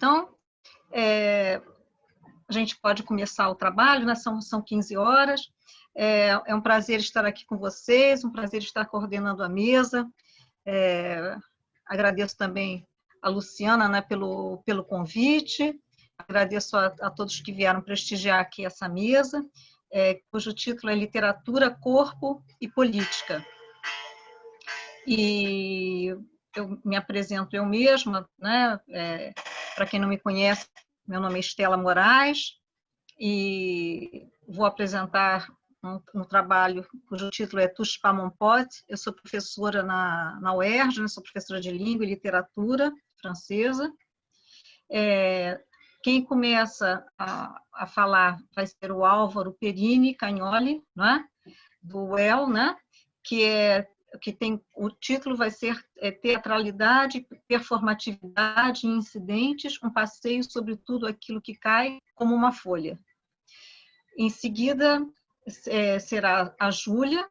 Então, a gente pode começar o trabalho, né? São 15 horas. É um prazer estar aqui com vocês, um prazer estar coordenando a mesa. Agradeço também a Luciana, né, pelo convite. Agradeço a todos que vieram prestigiar aqui essa mesa, cujo título é Literatura, Corpo e Política. E eu me apresento eu mesma, né? Para quem não me conhece, meu nome é Estela Moraes, e vou apresentar um trabalho cujo título é Touche pas mon pote. Eu sou professora na UERJ, né? Sou professora de Língua e Literatura francesa. Quem começa a falar vai ser o Álvaro Perini Cagnoli, né? Do UEL, né? Que tem o título vai ser Teatralidade, Performatividade e Incidentes, um passeio sobre tudo aquilo que cai como uma folha. Em seguida, será a Júlia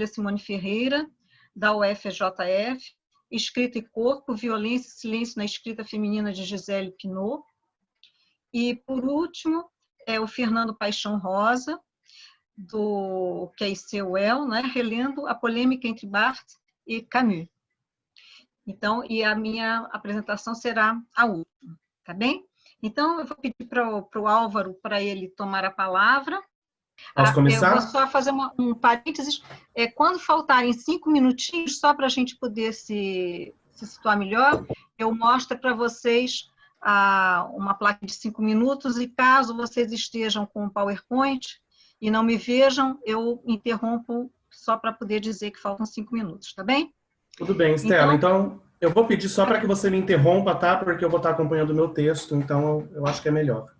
Simone Ferreira, da UFJF, Escrita e Corpo, Violência e Silêncio na Escrita Feminina, de Gisele Pineau. E, por último, o Fernando Paixão Rosa, do QICUEL, né, relendo a polêmica entre Barthes e Camus. Então, e a minha apresentação será a última, tá bem? Então, eu vou pedir para o Álvaro, para ele tomar a palavra. Posso começar? Eu vou só fazer um parênteses. Quando faltarem 5 minutinhos, só para a gente poder se situar melhor, eu mostro para vocês uma placa de 5 minutos, e caso vocês estejam com o PowerPoint e não me vejam, eu interrompo só para poder dizer que faltam 5 minutos, tá bem? Tudo bem, Estela. Então, eu vou pedir só para que você me interrompa, tá? Porque eu vou estar acompanhando o meu texto, então eu acho que é melhor.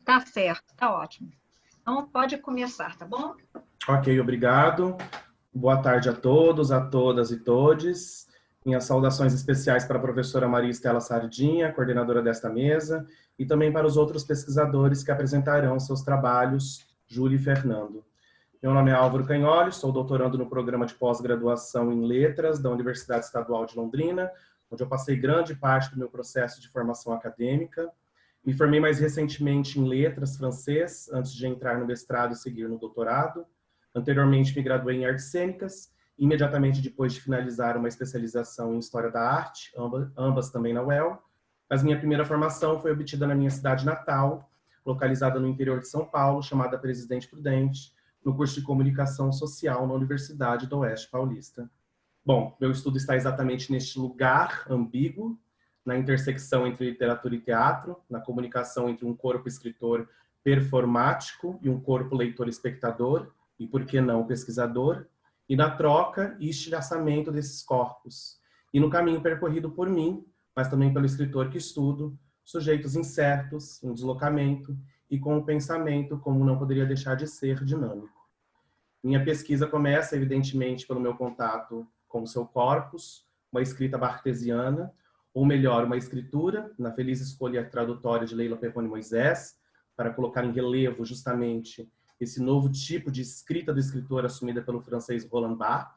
Tá certo, tá ótimo. Então, pode começar, tá bom? Ok, obrigado. Boa tarde a todos, a todas e todes. Minhas saudações especiais para a professora Maria Estela Sardinha, coordenadora desta mesa, e também para os outros pesquisadores que apresentarão seus trabalhos, Júlia e Fernando. Meu nome é Álvaro Cagnoli, sou doutorando no programa de pós-graduação em Letras da Universidade Estadual de Londrina, onde eu passei grande parte do meu processo de formação acadêmica. Me formei mais recentemente em Letras francês, antes de entrar no mestrado e seguir no doutorado. Anteriormente me graduei em Artes Cênicas, imediatamente depois de finalizar uma especialização em História da Arte, ambas também na UEL. Mas minha primeira formação foi obtida na minha cidade natal, localizada no interior de São Paulo, chamada Presidente Prudente, no curso de Comunicação Social na Universidade do Oeste Paulista. Bom, meu estudo está exatamente neste lugar ambíguo, na intersecção entre literatura e teatro, na comunicação entre um corpo escritor performático e um corpo leitor-espectador, e por que não pesquisador, e na troca e estilhaçamento desses corpos, e no caminho percorrido por mim, mas também pelo escritor que estudo, sujeitos incertos, em deslocamento, e com o pensamento, como não poderia deixar de ser, dinâmico. Minha pesquisa começa, evidentemente, pelo meu contato com o seu corpus, uma escrita bartesiana, ou melhor, uma escritura, na feliz escolha tradutória de Leila Perrone Moisés, para colocar em relevo justamente esse novo tipo de escrita do escritor assumida pelo francês Roland Barthes.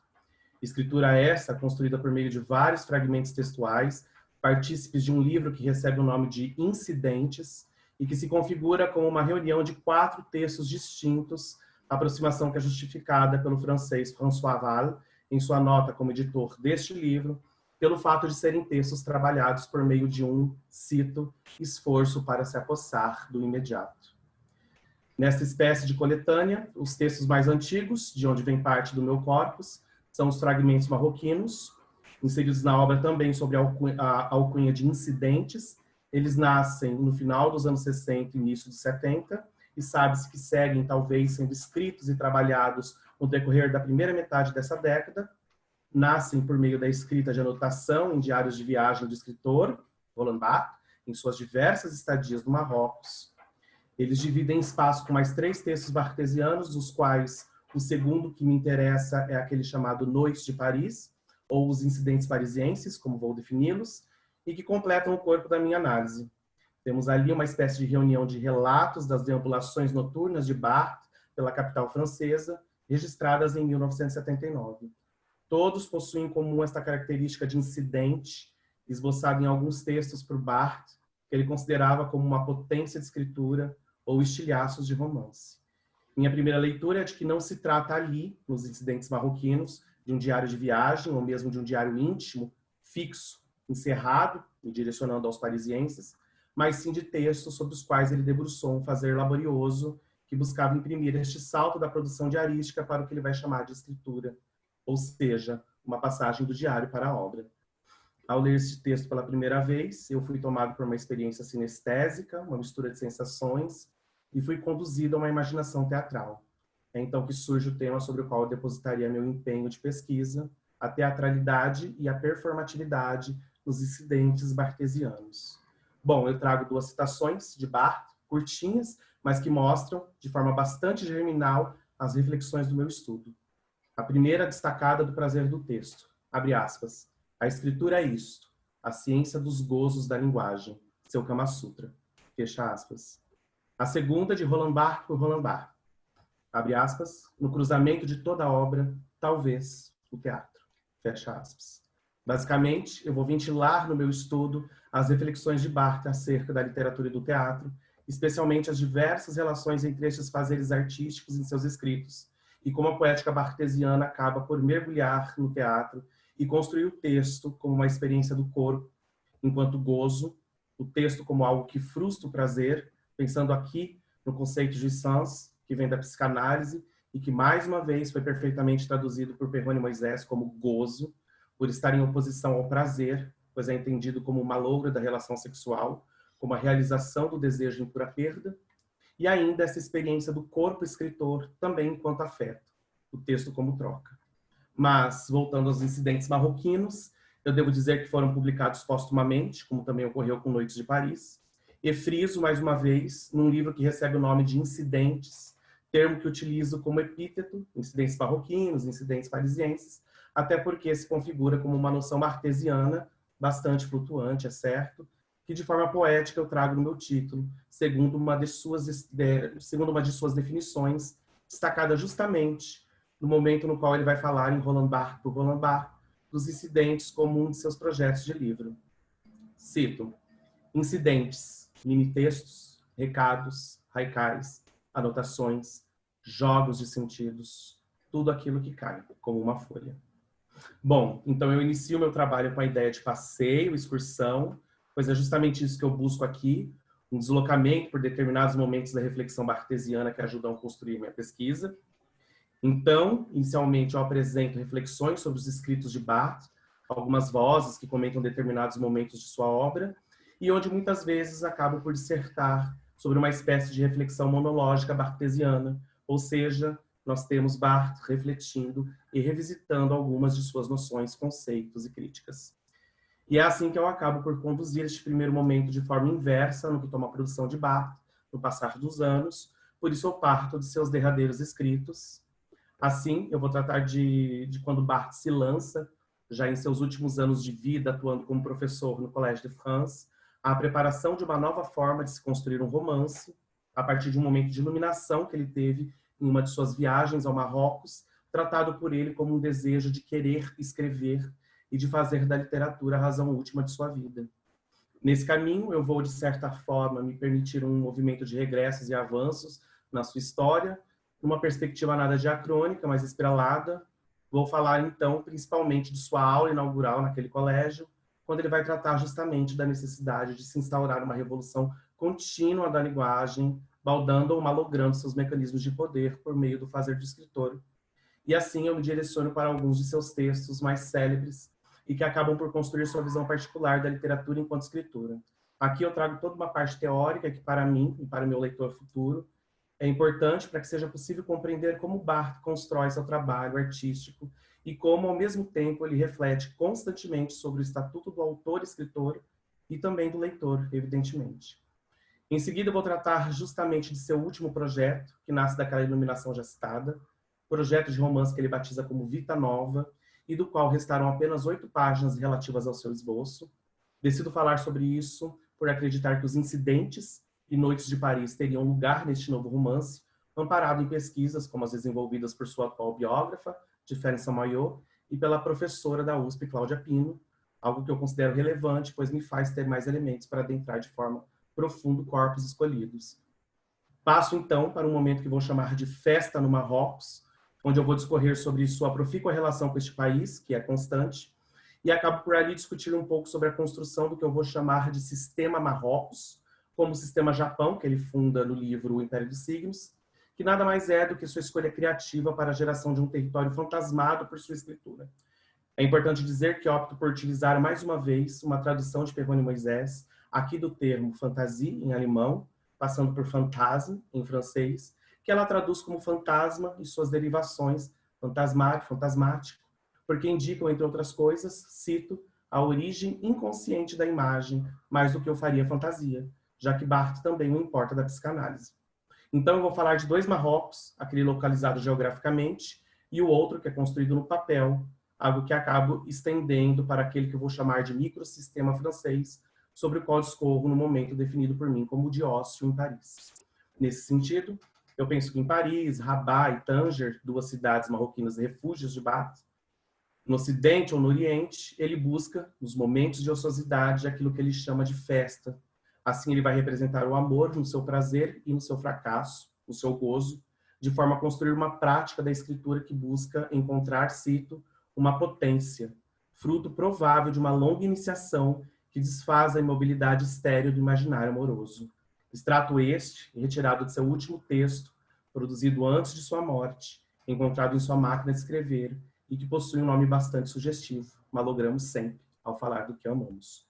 Escritura essa construída por meio de vários fragmentos textuais, partícipes de um livro que recebe o nome de Incidentes, e que se configura como uma reunião de 4 textos distintos, aproximação que é justificada pelo francês François Val, em sua nota como editor deste livro, pelo fato de serem textos trabalhados por meio de um, cito, esforço para se apossar do imediato. Nesta espécie de coletânea, os textos mais antigos, de onde vem parte do meu corpus, são os fragmentos marroquinos, inseridos na obra também sob a alcunha de Incidentes. Eles nascem no final dos anos 60 e início dos 70, e sabe-se que seguem, talvez, sendo escritos e trabalhados no decorrer da primeira metade dessa década. Nascem por meio da escrita de anotação em diários de viagem do escritor, Roland Barthes, em suas diversas estadias no Marrocos. Eles dividem espaço com mais 3 textos bartesianos, dos quais o segundo que me interessa é aquele chamado Noites de Paris, ou os Incidentes Parisienses, como vou defini-los, e que completam o corpo da minha análise. Temos ali uma espécie de reunião de relatos das deambulações noturnas de Barthes pela capital francesa, registradas em 1979. Todos possuem em comum esta característica de incidente, esboçada em alguns textos por Barthes, que ele considerava como uma potência de escritura ou estilhaços de romance. Minha primeira leitura é de que não se trata ali, nos Incidentes Marroquinos, de um diário de viagem ou mesmo de um diário íntimo, fixo, encerrado e direcionando aos parisienses, mas sim de textos sobre os quais ele debruçou um fazer laborioso que buscava imprimir este salto da produção diarística para o que ele vai chamar de escritura, ou seja, uma passagem do diário para a obra. Ao ler este texto pela primeira vez, eu fui tomado por uma experiência sinestésica, uma mistura de sensações, e fui conduzido a uma imaginação teatral. É então que surge o tema sobre o qual eu depositaria meu empenho de pesquisa, a teatralidade e a performatividade nos incidentes barthesianos. Bom, eu trago 2 citações de Barthes, curtinhas, mas que mostram, de forma bastante germinal, as reflexões do meu estudo. A primeira destacada do prazer do texto, abre aspas, a escritura é isto, a ciência dos gozos da linguagem, seu Kama Sutra, fecha aspas. A segunda de Roland Barthes por Roland Barthes, abre aspas, no cruzamento de toda a obra, talvez o teatro, fecha aspas. Basicamente, eu vou ventilar no meu estudo as reflexões de Barthes acerca da literatura e do teatro, especialmente as diversas relações entre estes fazeres artísticos em seus escritos, e como a poética barthesiana acaba por mergulhar no teatro e construir o texto como uma experiência do corpo, enquanto gozo, o texto como algo que frustra o prazer, pensando aqui no conceito de sens, que vem da psicanálise, e que mais uma vez foi perfeitamente traduzido por Perrone Moisés como gozo, por estar em oposição ao prazer, pois é entendido como uma malogra da relação sexual, como a realização do desejo em pura perda, e ainda essa experiência do corpo escritor também enquanto afeto, o texto como troca. Mas, voltando aos Incidentes Marroquinos, eu devo dizer que foram publicados postumamente, como também ocorreu com Noites de Paris, e friso, mais uma vez, num livro que recebe o nome de Incidentes, termo que utilizo como epíteto, Incidentes Marroquinos, Incidentes Parisienses, até porque se configura como uma noção barthesiana, bastante flutuante, é certo, que de forma poética eu trago no meu título, segundo uma de suas definições, destacada justamente no momento no qual ele vai falar em Roland Barthes por Roland Barthes, dos incidentes como um de seus projetos de livro. Cito, incidentes, mini-textos, recados, haikais, anotações, jogos de sentidos, tudo aquilo que cai, como uma folha. Bom, então eu inicio meu trabalho com a ideia de passeio, excursão, pois é justamente isso que eu busco aqui, um deslocamento por determinados momentos da reflexão barthesiana que ajudam a construir minha pesquisa. Então, inicialmente eu apresento reflexões sobre os escritos de Barthes, algumas vozes que comentam determinados momentos de sua obra, e onde muitas vezes acabo por dissertar sobre uma espécie de reflexão monológica barthesiana, ou seja, nós temos Barthes refletindo e revisitando algumas de suas noções, conceitos e críticas. E é assim que eu acabo por conduzir este primeiro momento de forma inversa no que toma a produção de Barthes, no passar dos anos, por isso eu parto de seus derradeiros escritos. Assim, eu vou tratar de quando Barthes se lança, já em seus últimos anos de vida, atuando como professor no Collège de France, a preparação de uma nova forma de se construir um romance, a partir de um momento de iluminação que ele teve em uma de suas viagens ao Marrocos, tratado por ele como um desejo de querer escrever e de fazer da literatura a razão última de sua vida. Nesse caminho, eu vou, de certa forma, me permitir um movimento de regressos e avanços na sua história, numa perspectiva nada diacrônica, mas estrelada. Vou falar, então, principalmente de sua aula inaugural naquele colégio, quando ele vai tratar justamente da necessidade de se instaurar uma revolução contínua da linguagem, baldando ou malogrando seus mecanismos de poder por meio do fazer do escritor. E assim eu me direciono para alguns de seus textos mais célebres e que acabam por construir sua visão particular da literatura enquanto escritura. Aqui eu trago toda uma parte teórica que, para mim e para o meu leitor futuro, é importante para que seja possível compreender como Barthes constrói seu trabalho artístico e como, ao mesmo tempo, ele reflete constantemente sobre o estatuto do autor-escritor e também do leitor, evidentemente. Em seguida, eu vou tratar justamente de seu último projeto, que nasce daquela iluminação já citada, projeto de romance que ele batiza como Vita Nova, e do qual restaram apenas 8 páginas relativas ao seu esboço. Decido falar sobre isso por acreditar que os incidentes e Noites de Paris teriam lugar neste novo romance, amparado em pesquisas como as desenvolvidas por sua atual biógrafa, Tiffaine Saint-Maillot, e pela professora da USP, Cláudia Pino, algo que eu considero relevante, pois me faz ter mais elementos para adentrar de forma profunda corpos escolhidos. Passo, então, para um momento que vou chamar de Festa no Marrocos, onde eu vou discorrer sobre sua profícua relação com este país, que é constante, e acabo por ali discutir um pouco sobre a construção do que eu vou chamar de Sistema Marrocos, como o Sistema Japão, que ele funda no livro O Império dos Signos, que nada mais é do que sua escolha criativa para a geração de um território fantasmado por sua escritura. É importante dizer que opto por utilizar mais uma vez uma tradução de Perrone Moisés, aqui do termo fantasie, em alemão, passando por fantasme, em francês, que ela traduz como fantasma e suas derivações, fantasmático, fantasmático, porque indicam, entre outras coisas, cito, a origem inconsciente da imagem, mais do que eu faria fantasia, já que Barthes também não importa da psicanálise. Então eu vou falar de dois Marrocos, aquele localizado geograficamente, e o outro que é construído no papel, algo que acabo estendendo para aquele que eu vou chamar de microsistema francês, sobre o qual discorro no momento definido por mim como de ócio em Paris. Nesse sentido, eu penso que em Paris, Rabat e Tanger, duas cidades marroquinas refúgios de Barthes, no Ocidente ou no Oriente, ele busca, nos momentos de ociosidade, aquilo que ele chama de festa. Assim, ele vai representar o amor no seu prazer e no seu fracasso, no seu gozo, de forma a construir uma prática da escritura que busca encontrar, cito, uma potência, fruto provável de uma longa iniciação que desfaz a imobilidade estéril do imaginário amoroso. Extrato este, retirado de seu último texto, produzido antes de sua morte, encontrado em sua máquina de escrever, e que possui um nome bastante sugestivo, malogramos sempre, ao falar do que amamos.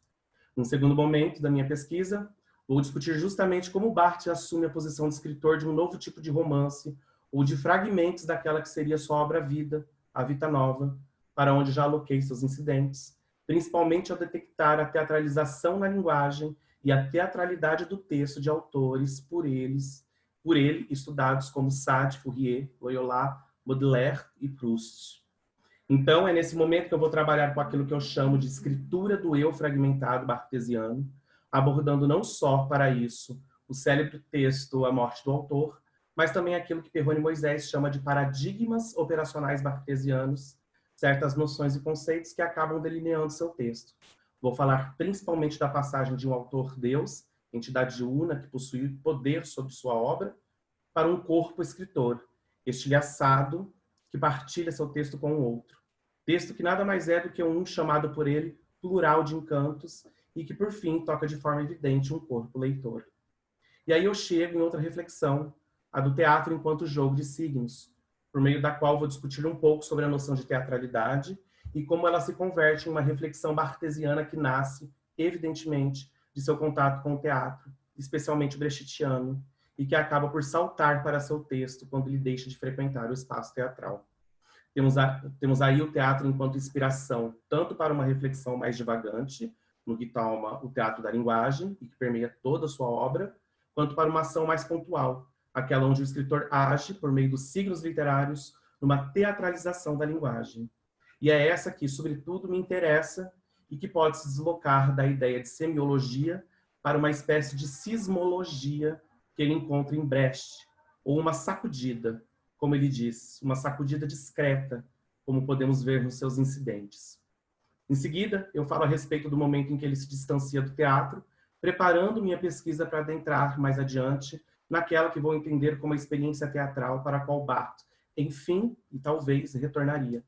Num segundo momento da minha pesquisa, vou discutir justamente como Barthes assume a posição de escritor de um novo tipo de romance, ou de fragmentos daquela que seria sua obra-vida, a Vita Nova, para onde já aloquei seus incidentes, principalmente ao detectar a teatralização na linguagem e a teatralidade do texto de autores por ele estudados como Sade, Fourier, Loyola, Baudelaire e Proust. Então, é nesse momento que eu vou trabalhar com aquilo que eu chamo de escritura do eu fragmentado barthesiano, abordando não só para isso o célebre texto A Morte do Autor, mas também aquilo que Perrone Moisés chama de paradigmas operacionais barthesianos, certas noções e conceitos que acabam delineando seu texto. Vou falar principalmente da passagem de um autor-deus, entidade una que possui poder sobre sua obra, para um corpo escritor, estilhaçado, que partilha seu texto com o outro. Texto que nada mais é do que um chamado por ele plural de encantos e que, por fim, toca de forma evidente um corpo leitor. E aí eu chego em outra reflexão, a do teatro enquanto jogo de signos, por meio da qual vou discutir um pouco sobre a noção de teatralidade e como ela se converte em uma reflexão barthesiana que nasce, evidentemente, de seu contato com o teatro, especialmente brechtiano, e que acaba por saltar para seu texto quando ele deixa de frequentar o espaço teatral. Temos aí o teatro enquanto inspiração, tanto para uma reflexão mais divagante, no que toma o teatro da linguagem, e que permeia toda a sua obra, quanto para uma ação mais pontual, aquela onde o escritor age, por meio dos signos literários, numa teatralização da linguagem. E é essa que, sobretudo, me interessa e que pode se deslocar da ideia de semiologia para uma espécie de sismologia que ele encontra em Brecht, ou uma sacudida, como ele diz, uma sacudida discreta, como podemos ver nos seus incidentes. Em seguida, eu falo a respeito do momento em que ele se distancia do teatro, preparando minha pesquisa para adentrar mais adiante naquela que vou entender como a experiência teatral para a qual Barthes, enfim, e talvez, retornaria.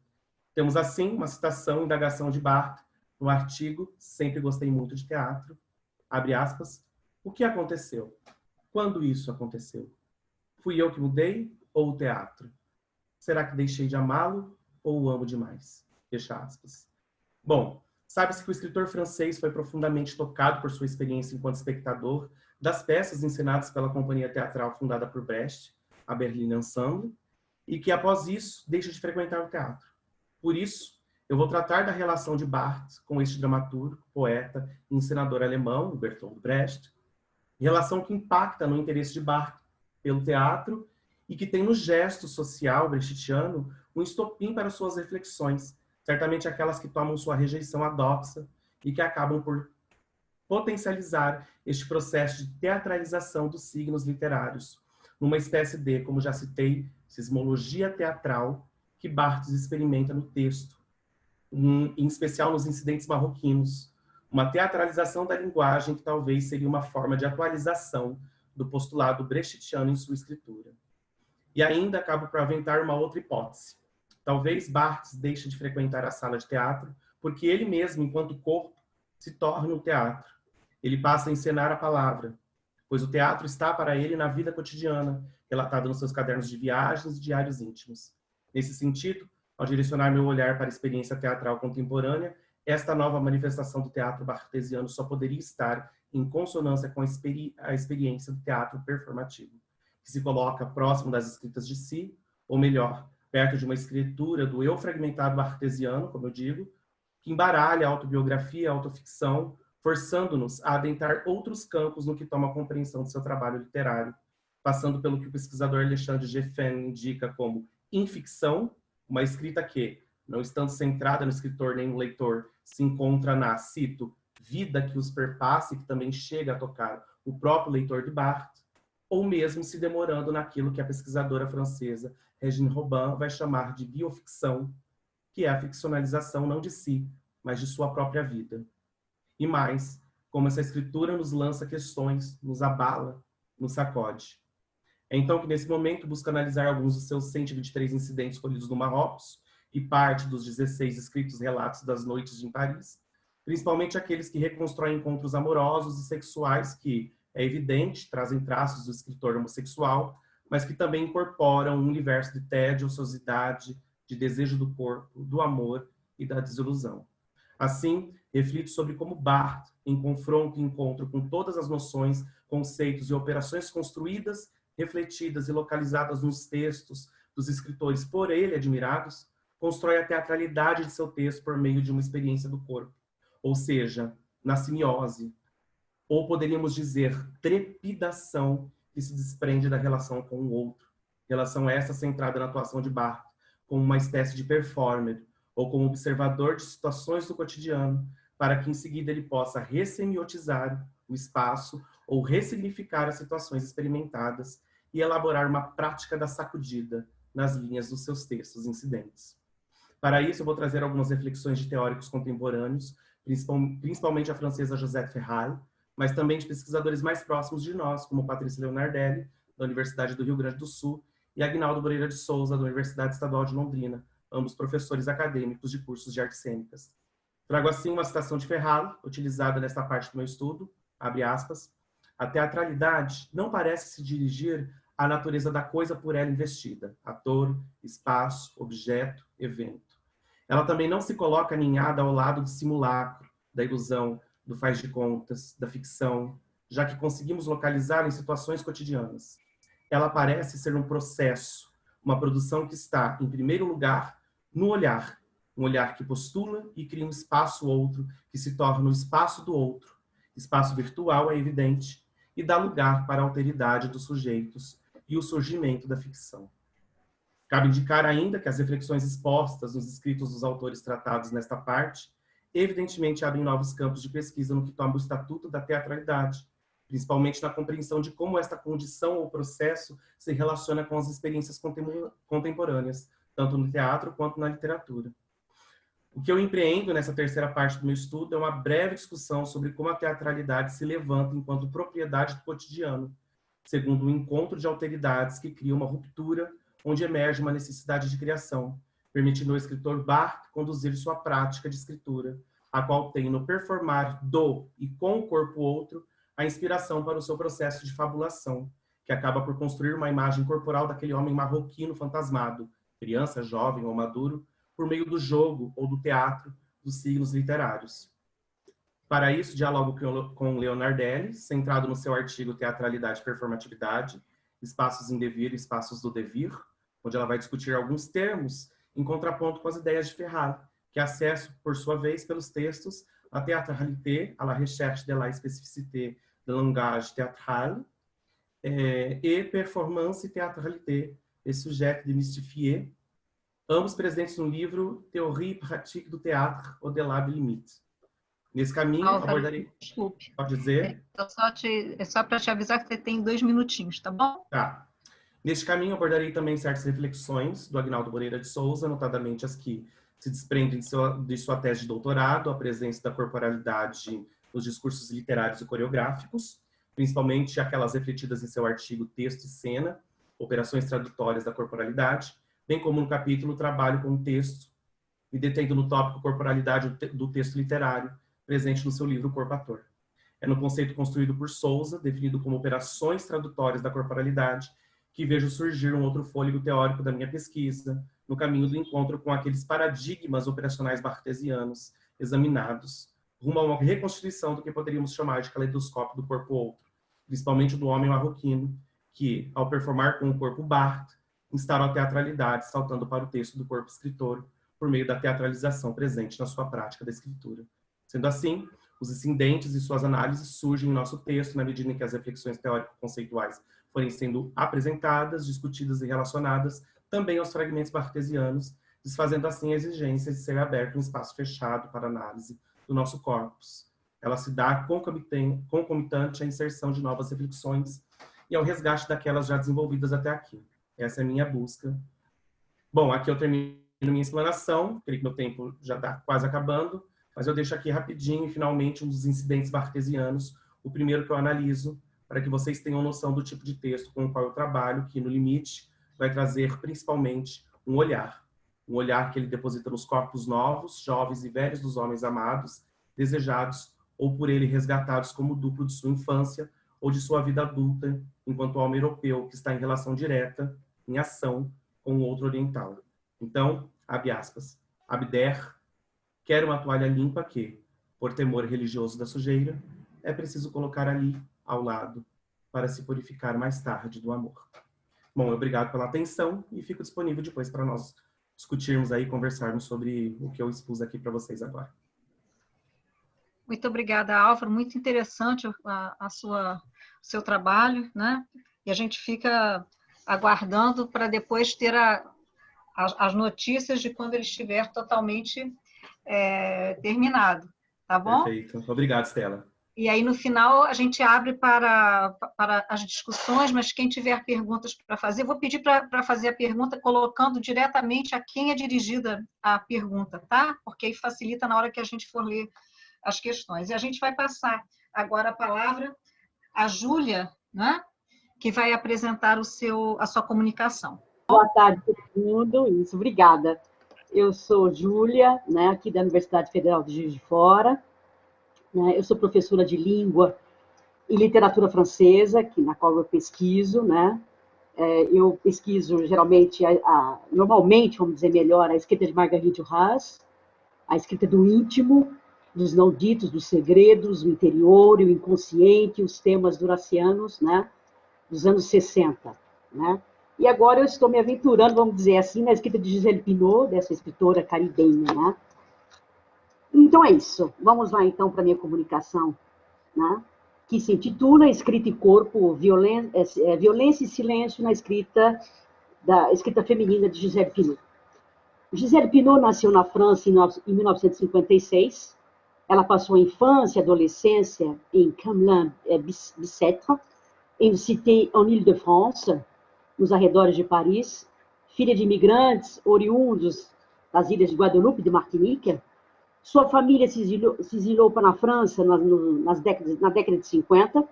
Temos, assim, uma citação, indagação de Barthes, no artigo Sempre Gostei Muito de Teatro, abre aspas, o que aconteceu? Quando isso aconteceu? Fui eu que mudei ou o teatro? Será que deixei de amá-lo ou o amo demais? Fecha aspas. Bom, sabe-se que o escritor francês foi profundamente tocado por sua experiência enquanto espectador das peças encenadas pela companhia teatral fundada por Brecht, a Berlin Ensemble, e que após isso deixa de frequentar o teatro. Por isso, eu vou tratar da relação de Barthes com este dramaturgo, poeta e encenador alemão, Bertolt Brecht, relação que impacta no interesse de Barthes pelo teatro e que tem no gesto social brechtiano um estopim para suas reflexões, certamente aquelas que tomam sua rejeição à doxa e que acabam por potencializar este processo de teatralização dos signos literários, numa espécie de, como já citei, sismologia teatral que Barthes experimenta no texto, em especial nos incidentes marroquinos, uma teatralização da linguagem que talvez seria uma forma de atualização do postulado brechtiano em sua escritura. E ainda acabo por aventar uma outra hipótese. Talvez Barthes deixe de frequentar a sala de teatro porque ele mesmo, enquanto corpo, se torne um teatro. Ele passa a encenar a palavra, pois o teatro está para ele na vida cotidiana, relatado nos seus cadernos de viagens e diários íntimos. Nesse sentido, ao direcionar meu olhar para a experiência teatral contemporânea, esta nova manifestação do teatro barthesiano só poderia estar em consonância com a experiência do teatro performativo, que se coloca próximo das escritas de si, ou melhor, perto de uma escritura do eu fragmentado barthesiano, como eu digo, que embaralha a autobiografia e a autoficção, forçando-nos a adentrar outros campos no que toma a compreensão do seu trabalho literário, passando pelo que o pesquisador Alexandre Geffen indica como inficção, uma escrita que, não estando centrada no escritor nem no leitor, se encontra na, cito, vida que os perpassa e que também chega a tocar o próprio leitor de Barthes, ou mesmo se demorando naquilo que a pesquisadora francesa Régine Robin vai chamar de bioficção, que é a ficcionalização não de si, mas de sua própria vida. E mais, como essa escritura nos lança questões, nos abala, nos sacode. É então que, nesse momento, busco analisar alguns dos seus 123 incidentes colhidos no Marrocos e parte dos 16 escritos relatos das noites em Paris, principalmente aqueles que reconstroem encontros amorosos e sexuais que, é evidente, trazem traços do escritor homossexual, mas que também incorporam um universo de tédio, ociosidade, de desejo do corpo, do amor e da desilusão. Assim, reflito sobre como Barthes, em confronto e encontro com todas as noções, conceitos e operações construídas, refletidas e localizadas nos textos dos escritores por ele admirados, constrói a teatralidade de seu texto por meio de uma experiência do corpo, ou seja, na simiose, ou poderíamos dizer trepidação que se desprende da relação com o outro, relação essa centrada na atuação de Barthes, como uma espécie de performer, ou como observador de situações do cotidiano, para que em seguida ele possa ressemiotizar o espaço ou ressignificar as situações experimentadas e elaborar uma prática da sacudida nas linhas dos seus textos incidentes. Para isso, eu vou trazer algumas reflexões de teóricos contemporâneos, principalmente a francesa Josette Ferral, mas também de pesquisadores mais próximos de nós, como Patrícia Leonardelli, da Universidade do Rio Grande do Sul, e Aguinaldo Moreira de Souza, da Universidade Estadual de Londrina, ambos professores acadêmicos de cursos de artes cênicas. Trago assim uma citação de Ferral, utilizada nesta parte do meu estudo, abre aspas, a teatralidade não parece se dirigir à natureza da coisa por ela investida, ator, espaço, objeto, evento. Ela também não se coloca aninhada ao lado do simulacro, da ilusão, do faz de contas, da ficção, já que conseguimos localizar em situações cotidianas. Ela parece ser um processo, uma produção que está, em primeiro lugar, no olhar, um olhar que postula e cria um espaço outro, que se torna o espaço do outro. Espaço virtual, é evidente, e dá lugar para a alteridade dos sujeitos e o surgimento da ficção. Cabe indicar ainda que as reflexões expostas nos escritos dos autores tratados nesta parte, evidentemente abrem novos campos de pesquisa no que toma o estatuto da teatralidade, principalmente na compreensão de como esta condição ou processo se relaciona com as experiências contemporâneas, tanto no teatro quanto na literatura. O que eu empreendo nessa terceira parte do meu estudo é uma breve discussão sobre como a teatralidade se levanta enquanto propriedade do cotidiano, segundo um encontro de alteridades que cria uma ruptura onde emerge uma necessidade de criação, permitindo ao escritor Barthes conduzir sua prática de escritura, a qual tem no performar do e com o corpo outro a inspiração para o seu processo de fabulação, que acaba por construir uma imagem corporal daquele homem marroquino fantasmado, criança, jovem ou maduro, por meio do jogo ou do teatro dos signos literários. Para isso, dialogo com Leonardelli, centrado no seu artigo Teatralidade e Performatividade, Espaços em Devir e Espaços do Devir, onde ela vai discutir alguns termos em contraponto com as ideias de Ferral, que acesso, por sua vez, pelos textos à théâtralité, à la recherche de la spécificité de langage théâtral, e performance et théâtralité, et sujet de mystifier, ambos presentes no livro Théorie et pratique do théâtre au-delà des limites. Nesse caminho, abordarei... Desculpe. Pode dizer? É só para te avisar que você tem 2 minutinhos, tá bom? Tá. Neste caminho, abordarei também certas reflexões do Aguinaldo Moreira de Souza, notadamente as que se desprende de sua tese de doutorado, a presença da corporalidade nos discursos literários e coreográficos, principalmente aquelas refletidas em seu artigo Texto e Cena, Operações Tradutórias da Corporalidade, bem como no capítulo Trabalho com o Texto, e detendo no tópico Corporalidade do texto literário, presente no seu livro Corpo Ator. É no conceito construído por Sousa, definido como operações tradutórias da corporalidade, que vejo surgir um outro fôlego teórico da minha pesquisa, no caminho do encontro com aqueles paradigmas operacionais bartesianos examinados, rumo a uma reconstituição do que poderíamos chamar de caleidoscópio do corpo-outro, principalmente do homem marroquino, que, ao performar com o corpo Barthes, instaura a teatralidade, saltando para o texto do corpo escritor, por meio da teatralização presente na sua prática da escritura. Sendo assim, os incidentes e suas análises surgem em nosso texto na medida em que as reflexões teórico-conceituais forem sendo apresentadas, discutidas e relacionadas também aos fragmentos bartesianos, desfazendo assim a exigência de ser aberto um espaço fechado para análise do nosso corpus. Ela se dá concomitante à inserção de novas reflexões e ao resgate daquelas já desenvolvidas até aqui. Essa é a minha busca. Bom, aqui eu termino minha explanação, creio que meu tempo já está quase acabando, mas eu deixo aqui rapidinho, finalmente, um dos incidentes bartesianos, o primeiro que eu analiso, para que vocês tenham noção do tipo de texto com o qual eu trabalho, que, no limite, vai trazer, principalmente, um olhar que ele deposita nos corpos novos, jovens e velhos dos homens amados, desejados, ou por ele resgatados como duplo de sua infância, ou de sua vida adulta, enquanto homem europeu que está em relação direta, em ação, com o outro oriental. Então, abre aspas, Abder quer uma toalha limpa que, por temor religioso da sujeira, é preciso colocar ali, ao lado, para se purificar mais tarde do amor. Bom, obrigado pela atenção e fico disponível depois para nós discutirmos aí, conversarmos sobre o que eu expus aqui para vocês agora. Muito obrigada, Álvaro. Muito interessante o seu trabalho, né? E a gente fica aguardando para depois ter as notícias de quando ele estiver totalmente terminado, tá bom? Perfeito. Obrigado, Stella. E aí, no final, a gente abre para as discussões, mas quem tiver perguntas para fazer, eu vou pedir para fazer a pergunta colocando diretamente a quem é dirigida a pergunta, tá? Porque aí facilita na hora que a gente for ler as questões. E a gente vai passar agora a palavra à Júlia, né? Que vai apresentar a sua comunicação. Boa tarde, todo mundo. Isso, obrigada. Eu sou Júlia, né, aqui da Universidade Federal de Juiz de Fora. Né, eu sou professora de língua e literatura francesa, na qual eu pesquiso, né? Eu pesquiso geralmente, normalmente, vamos dizer melhor, a escrita de Marguerite Duras, a escrita do íntimo, dos não ditos, dos segredos, o interior e o inconsciente, os temas duracianos, né, dos anos 60, né? E agora eu estou me aventurando, vamos dizer assim, na escrita de Gisèle Pineau, dessa escritora caribenha, né? Então é isso. Vamos lá, então, para a minha comunicação, né? Que se intitula Escrita e Corpo, Violência e Silêncio na escrita feminina de Gisèle Pineau. Gisèle Pineau nasceu na França em 1956. Ela passou a infância e adolescência em Camelin-Bicêtre, em Cité, en Ile-de-France, nos arredores de Paris, filha de imigrantes oriundos das ilhas de Guadeloupe e de Martinica. Sua família se exilou para a França na década de 50.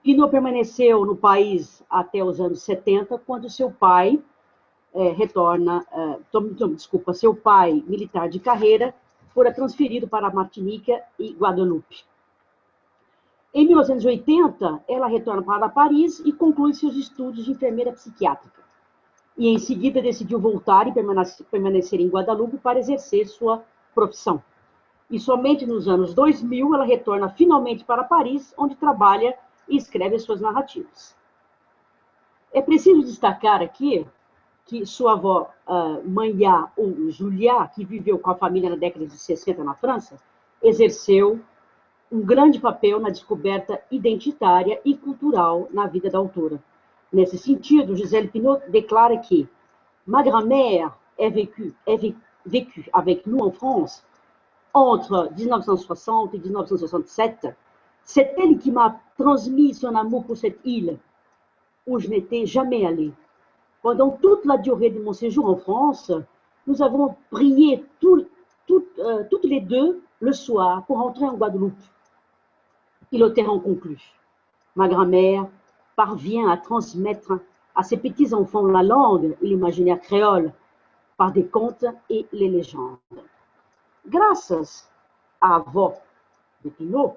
Pineau permaneceu no país até os anos 70, quando seu pai seu pai, militar de carreira, fora transferido para Martinica e Guadeloupe. Em 1980, ela retorna para Paris e conclui seus estudos de enfermeira psiquiátrica. E, em seguida, decidiu voltar e permanecer em Guadeloupe para exercer sua profissão. E somente nos anos 2000, ela retorna finalmente para Paris, onde trabalha e escreve as suas narrativas. É preciso destacar aqui que sua avó, Manya, ou Julia, que viveu com a família na década de 60 na França, exerceu um grande papel na descoberta identitária e cultural na vida da autora. Nesse sentido, Gisèle Pineau declara que ma grand-mère est vécue avec nous en France entre 1960 et 1967. C'est elle qui m'a transmis son amour pour cette île où je n'étais jamais allée. Pendant toute la durée de mon séjour en France, nous avons prié toutes les deux le soir pour rentrer en Guadeloupe. Et le terrain conclut. Ma grand-mère parvient à transmettre à ses petits-enfants la langue et l'imaginaire créole par des contes e les légendes. Graças à avó de Pinot,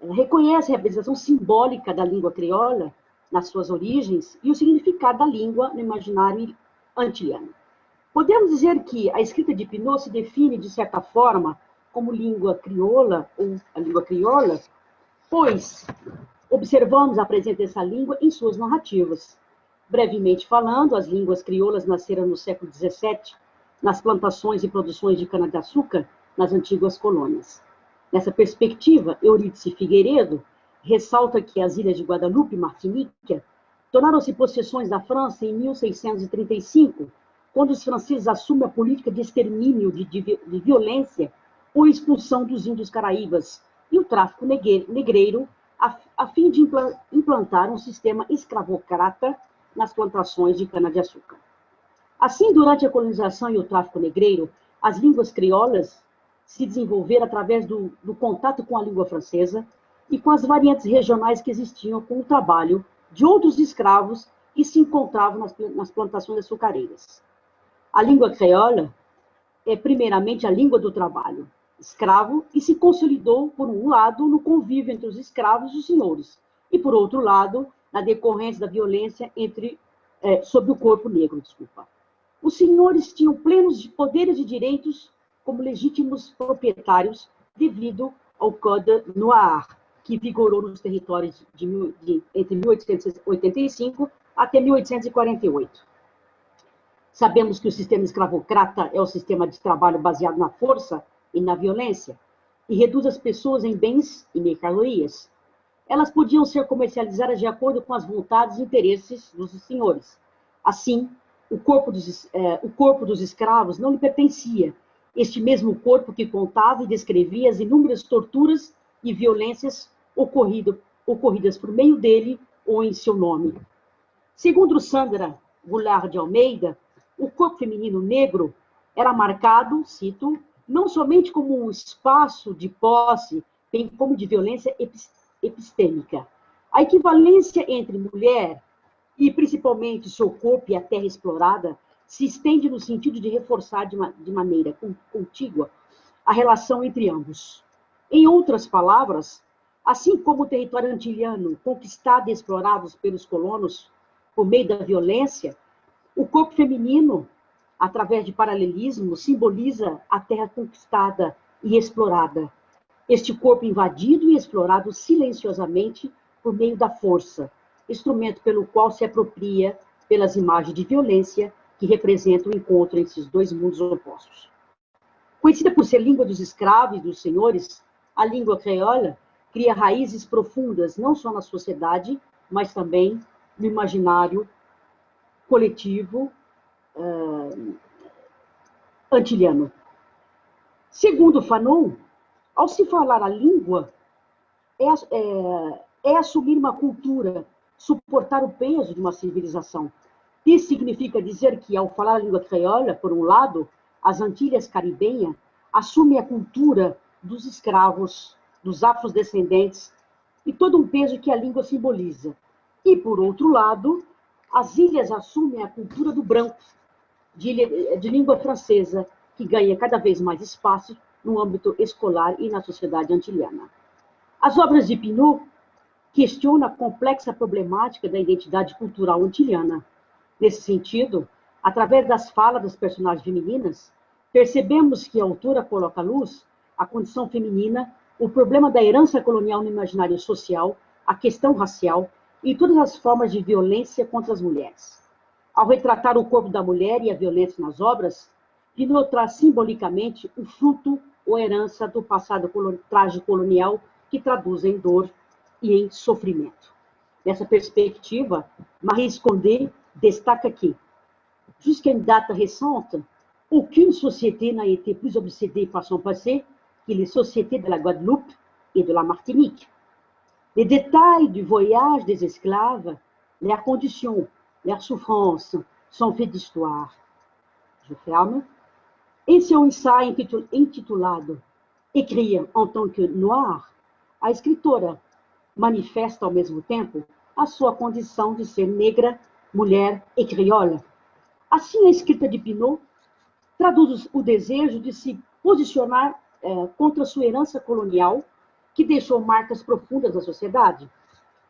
ela reconhece a representação simbólica da língua crioula nas suas origens e o significado da língua no imaginário antiliano. Podemos dizer que a escrita de Pinot se define, de certa forma, como língua crioula ou a língua crioula, pois observamos a presença dessa língua em suas narrativas. Brevemente falando, as línguas crioulas nasceram no século XVII, nas plantações e produções de cana-de-açúcar nas antigas colônias. Nessa perspectiva, Eurídice Figueiredo ressalta que as ilhas de Guadalupe e Martinica tornaram-se possessões da França em 1635, quando os franceses assumem a política de extermínio, de violência ou expulsão dos índios caraíbas e o tráfico negreiro, a fim de implantar um sistema escravocrata nas plantações de cana-de-açúcar. Assim, durante a colonização e o tráfico negreiro, as línguas crioulas se desenvolveram através do contato com a língua francesa e com as variantes regionais que existiam com o trabalho de outros escravos que se encontravam nas plantações açucareiras. A língua crioula é, primeiramente, a língua do trabalho escravo e se consolidou, por um lado, no convívio entre os escravos e os senhores, e, por outro lado, na decorrência da violência sobre o corpo negro. Os senhores tinham plenos poderes e direitos como legítimos proprietários devido ao Code Noir, que vigorou nos territórios entre 1885 até 1848. Sabemos que o sistema escravocrata é o sistema de trabalho baseado na força e na violência, e reduz as pessoas em bens e mercadorias. Elas podiam ser comercializadas de acordo com as vontades e interesses dos senhores. Assim, o corpo dos escravos não lhe pertencia, este mesmo corpo que contava e descrevia as inúmeras torturas e violências ocorridas por meio dele ou em seu nome. Segundo Sandra Goulart de Almeida, o corpo feminino negro era marcado, cito, não somente como um espaço de posse, bem como de violência epistêmica. A equivalência entre mulher e, principalmente, seu corpo e a terra explorada se estende no sentido de reforçar de maneira contígua a relação entre ambos. Em outras palavras, assim como o território antiliano conquistado e explorado pelos colonos por meio da violência, o corpo feminino, através de paralelismo, simboliza a terra conquistada e explorada. Este corpo invadido e explorado silenciosamente por meio da força, instrumento pelo qual se apropria pelas imagens de violência que representam o encontro entre esses dois mundos opostos. Conhecida por ser língua dos escravos e dos senhores, a língua creola cria raízes profundas não só na sociedade, mas também no imaginário coletivo antiliano. Segundo Fanon, ao se falar a língua, é assumir uma cultura, suportar o peso de uma civilização. Isso significa dizer que, ao falar a língua creola, por um lado, as Antilhas caribenhas assumem a cultura dos escravos, dos afrodescendentes, e todo um peso que a língua simboliza. E, por outro lado, as ilhas assumem a cultura do branco, de língua francesa, que ganha cada vez mais espaço no âmbito escolar e na sociedade antiliana. As obras de Pinot questionam a complexa problemática da identidade cultural antiliana. Nesse sentido, através das falas das personagens femininas, percebemos que a autora coloca à luz a condição feminina, o problema da herança colonial no imaginário social, a questão racial e todas as formas de violência contra as mulheres. Ao retratar o corpo da mulher e a violência nas obras, Pinot traz simbolicamente o fruto ou herança do passado trágico colonial que traduz em dor e em sofrimento. Nessa perspectiva, Maryse Condé destaca que, jusqu'à une date récente, aucune société n'a été plus obsédée par son passé que les sociétés de la Guadeloupe et de la Martinique. Les détails du voyage des esclaves, leurs conditions, leurs souffrances, sont faits d'histoire. Je ferme. Em seu ensaio intitulado Écrire en tant que noir, a escritora manifesta ao mesmo tempo a sua condição de ser negra, mulher e crioula. Assim, a escrita de Pinot traduz o desejo de se posicionar contra sua herança colonial, que deixou marcas profundas na sociedade.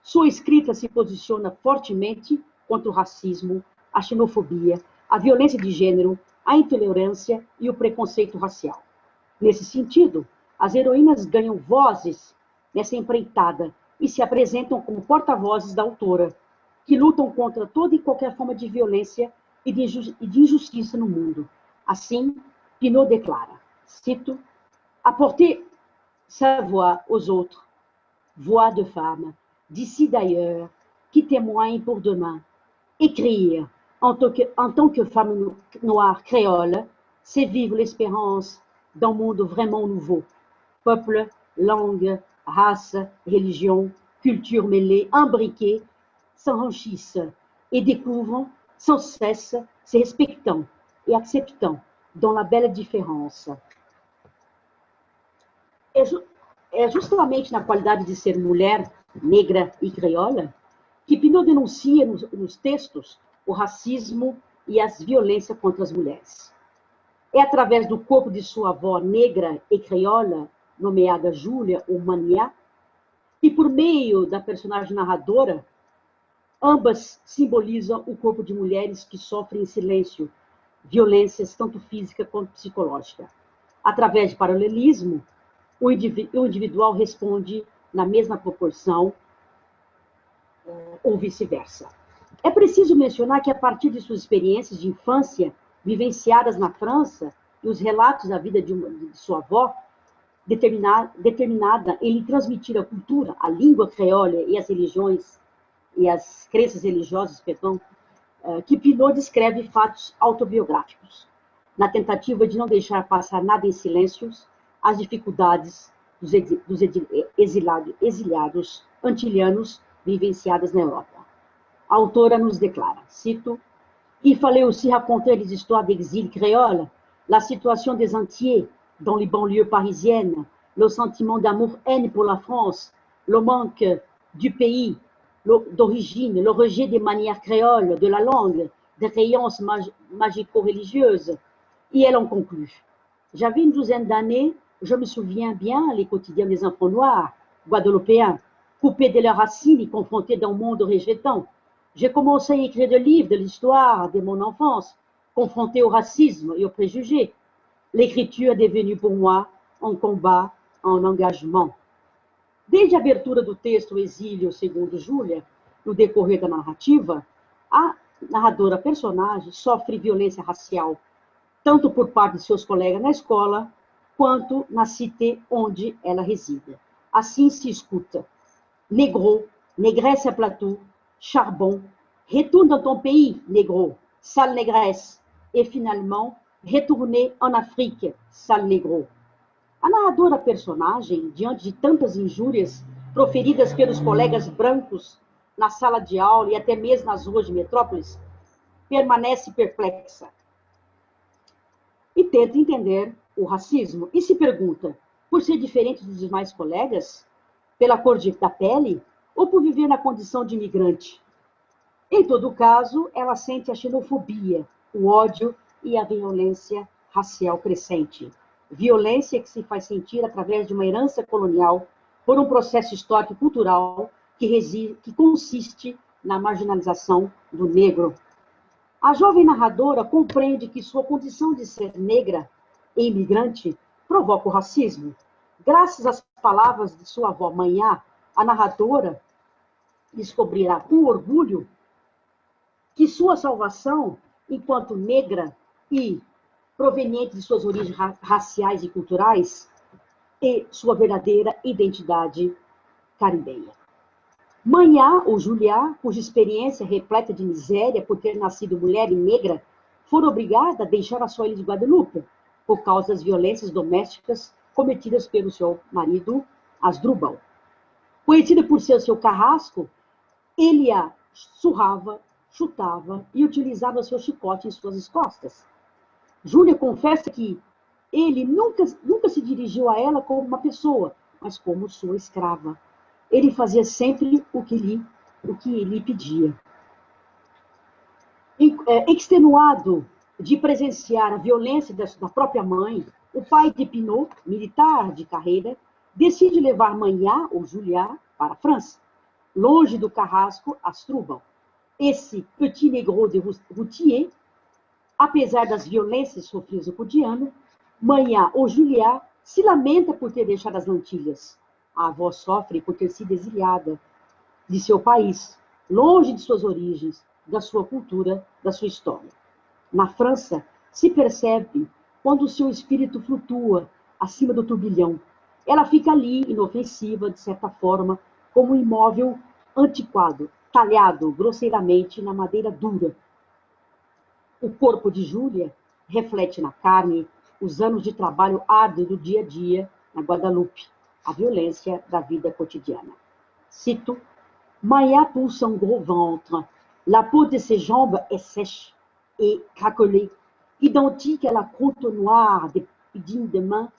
Sua escrita se posiciona fortemente contra o racismo, a xenofobia, a violência de gênero, a intolerância e o preconceito racial. Nesse sentido, as heroínas ganham vozes nessa empreitada e se apresentam como porta-vozes da autora, que lutam contra toda e qualquer forma de violência e de injustiça no mundo. Assim, Pinot déclare, cito, apporter sa voix aux autres, voix de femmes, d'ici d'ailleurs, qui témoignent pour demain. Écrire en tant que femme noire créole, c'est vivre l'espérance d'un monde vraiment nouveau. Peuple, langue, race, religion, culture mêlée, imbriquées, s'enrichissent et découvrent sans cesse, se respectant et acceptant dans la belle différença. É justamente na qualidade de ser mulher, negra e crioula que Pinot denuncia nos textos o racismo e as violências contra as mulheres. É através do corpo de sua avó negra e crioula, nomeada Júlia ou Mania, e por meio da personagem narradora, ambas simbolizam o corpo de mulheres que sofrem em silêncio violências tanto física quanto psicológica. Através de paralelismo, o individual responde na mesma proporção ou vice-versa. É preciso mencionar que, a partir de suas experiências de infância vivenciadas na França e os relatos da vida de sua avó, determinada em lhe transmitir a cultura, a língua creole e as religiões e as crenças religiosas, que Pinot descreve fatos autobiográficos, na tentativa de não deixar passar nada em silêncio as dificuldades dos exiliados antilhanos vivenciadas na Europa. A autora nos déclare, cito, il fallait aussi raconter les histoires d'exil créole, la situation des Antillais dans les banlieues parisiennes, le sentiment d'amour-haine pour la France, le manque du pays d'origine, le rejet des manières créoles, de la langue, des croyances magico-religieuses. Et elle en conclut. J'avais une douzaine d'années, je me souviens bien les quotidiens des enfants noirs, guadeloupéens, coupés de leurs racines et confrontés d'un monde rejetant. J'ai commencé à écrire des livres de l'histoire de mon enfance, confronté au racisme et aux préjugés. L'écriture est devenue pour moi um combat, um engagement. Desde a abertura do texto Exílio, segundo Júlia, no decorrer da narrativa, a narradora personagem sofre violência racial, tanto por parte de seus colegas na escola, quanto na cité onde ela reside. Assim se escuta. Négro, négresse à plateau, charbon, retourne dans ton pays, négro, sale négresse, et finalement, retourner en Afrique, sale négro. A narradora personagem, diante de tantas injúrias proferidas pelos colegas brancos na sala de aula e até mesmo nas ruas de metrópoles, permanece perplexa e tenta entender o racismo e se pergunta, por ser diferente dos demais colegas, pela cor da pele ou por viver na condição de imigrante. Em todo caso, ela sente a xenofobia, o ódio e a violência racial crescente. Violência que se faz sentir através de uma herança colonial por um processo histórico e cultural que consiste na marginalização do negro. A jovem narradora compreende que sua condição de ser negra e imigrante provoca o racismo. Graças às palavras de sua avó Manhá, a narradora descobrirá com orgulho que sua salvação, enquanto negra e proveniente de suas origens raciais e culturais, e sua verdadeira identidade caribenha. Manhá, ou Juliá, cuja experiência repleta de miséria por ter nascido mulher e negra, foi obrigada a deixar a sua ilha de Guadalupe por causa das violências domésticas cometidas pelo seu marido, Asdrubal. Conhecida por ser seu carrasco, ele a surrava, chutava e utilizava seu chicote em suas costas. Júlia confessa que ele nunca se dirigiu a ela como uma pessoa, mas como sua escrava. Ele fazia sempre o que lhe pedia. Extenuado de presenciar a violência da própria mãe, o pai de Pinot, militar de carreira, decide levar Magnat, ou Julia, para a França, longe do carrasco Asdrubal. Esse petit negro de routier, apesar das violências sofridas no cotidiano, Magnat, ou Julia, se lamenta por ter deixado as Antilhas. A avó sofre por ter sido exiliada de seu país, longe de suas origens, da sua cultura, da sua história. Na França, se percebe quando o seu espírito flutua acima do turbilhão. Ela fica ali, inofensiva, de certa forma, como um imóvel antiquado, talhado grosseiramente na madeira dura. O corpo de Júlia reflete na carne os anos de trabalho árduo do dia a dia na Guadalupe, a violência da vida cotidiana. Cito: Magnat pousse un gros ventre. La peau de ses jambes est sèche et craquelée, identique à la croûte noire des puddings de main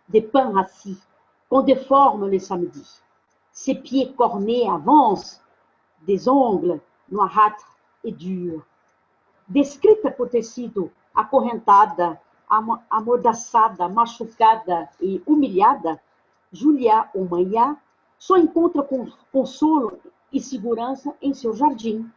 des pains rassis qu'on déforme le samedi. Ses pieds cornés avancent, des ongles noirâtres et durs. Descrita por ter sido acorrentada, amordaçada, machucada e humilhada, Julia, ou Magnat, só encontra consolo e segurança em seu jardim,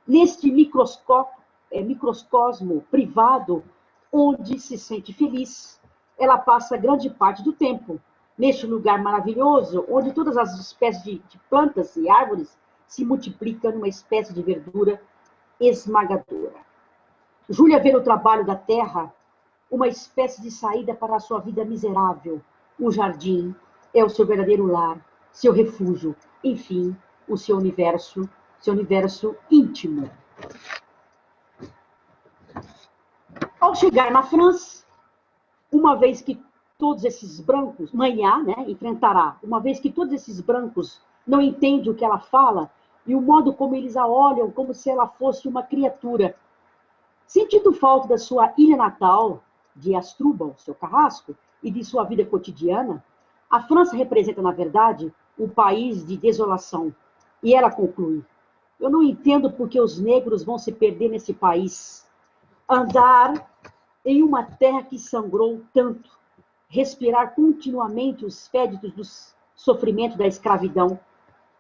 neste microcosmo privado, onde se sente feliz. Ela passa grande parte do tempo neste lugar maravilhoso, onde todas as espécies de plantas e árvores se multiplicam numa espécie de verdura esmagadora. Júlia vê no trabalho da terra uma espécie de saída para a sua vida miserável. O jardim é o seu verdadeiro lar, seu refúgio, enfim, o seu universo íntimo. Ao chegar na França, uma vez que todos esses brancos, Magnat, enfrentará, uma vez que todos esses brancos não entendem o que ela fala e o modo como eles a olham como se ela fosse uma criatura. Sentindo falta da sua ilha natal, de Asdrubal, seu carrasco, e de sua vida cotidiana, a França representa, na verdade, um país de desolação. E ela conclui: eu não entendo por que os negros vão se perder nesse país. Andar em uma terra que sangrou tanto, respirar continuamente os féditos do sofrimento da escravidão,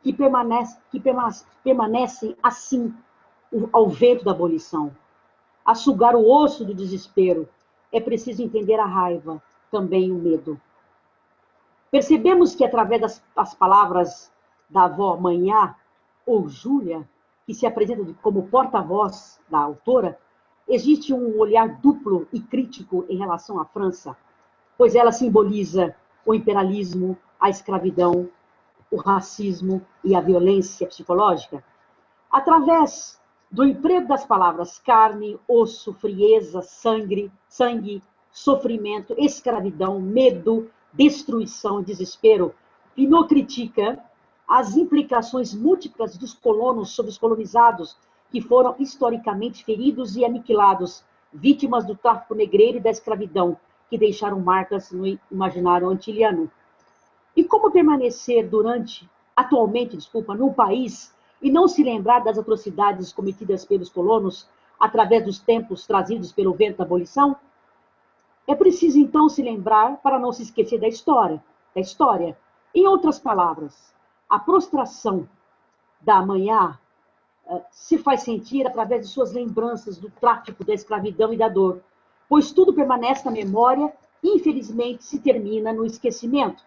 que permanecem assim ao vento da abolição. A sugar o osso do desespero, é preciso entender a raiva, também o medo. Percebemos que, através das palavras da avó Magnat, ou Júlia, que se apresenta como porta-voz da autora, existe um olhar duplo e crítico em relação à França, pois ela simboliza o imperialismo, a escravidão, o racismo e a violência psicológica. Através do emprego das palavras carne, osso, frieza, sangue, sofrimento, escravidão, medo, destruição e desespero, Pinot critica as implicações múltiplas dos colonos sobre os colonizados, que foram historicamente feridos e aniquilados, vítimas do tráfico negreiro e da escravidão, que deixaram marcas no imaginário antiliano. E como permanecer atualmente, no país e não se lembrar das atrocidades cometidas pelos colonos através dos tempos trazidos pelo vento da abolição? É preciso, então, se lembrar para não se esquecer da história. Em outras palavras, a prostração da Magnat se faz sentir através de suas lembranças do tráfico, da escravidão e da dor, pois tudo permanece na memória e, infelizmente, se termina no esquecimento.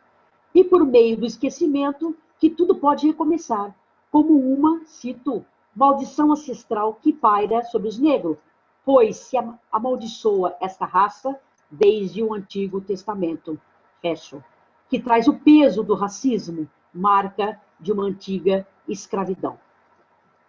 E por meio do esquecimento que tudo pode recomeçar, como uma, cito, maldição ancestral que paira sobre os negros, pois se amaldiçoa esta raça desde o Antigo Testamento, fecho, que traz o peso do racismo, marca de uma antiga escravidão.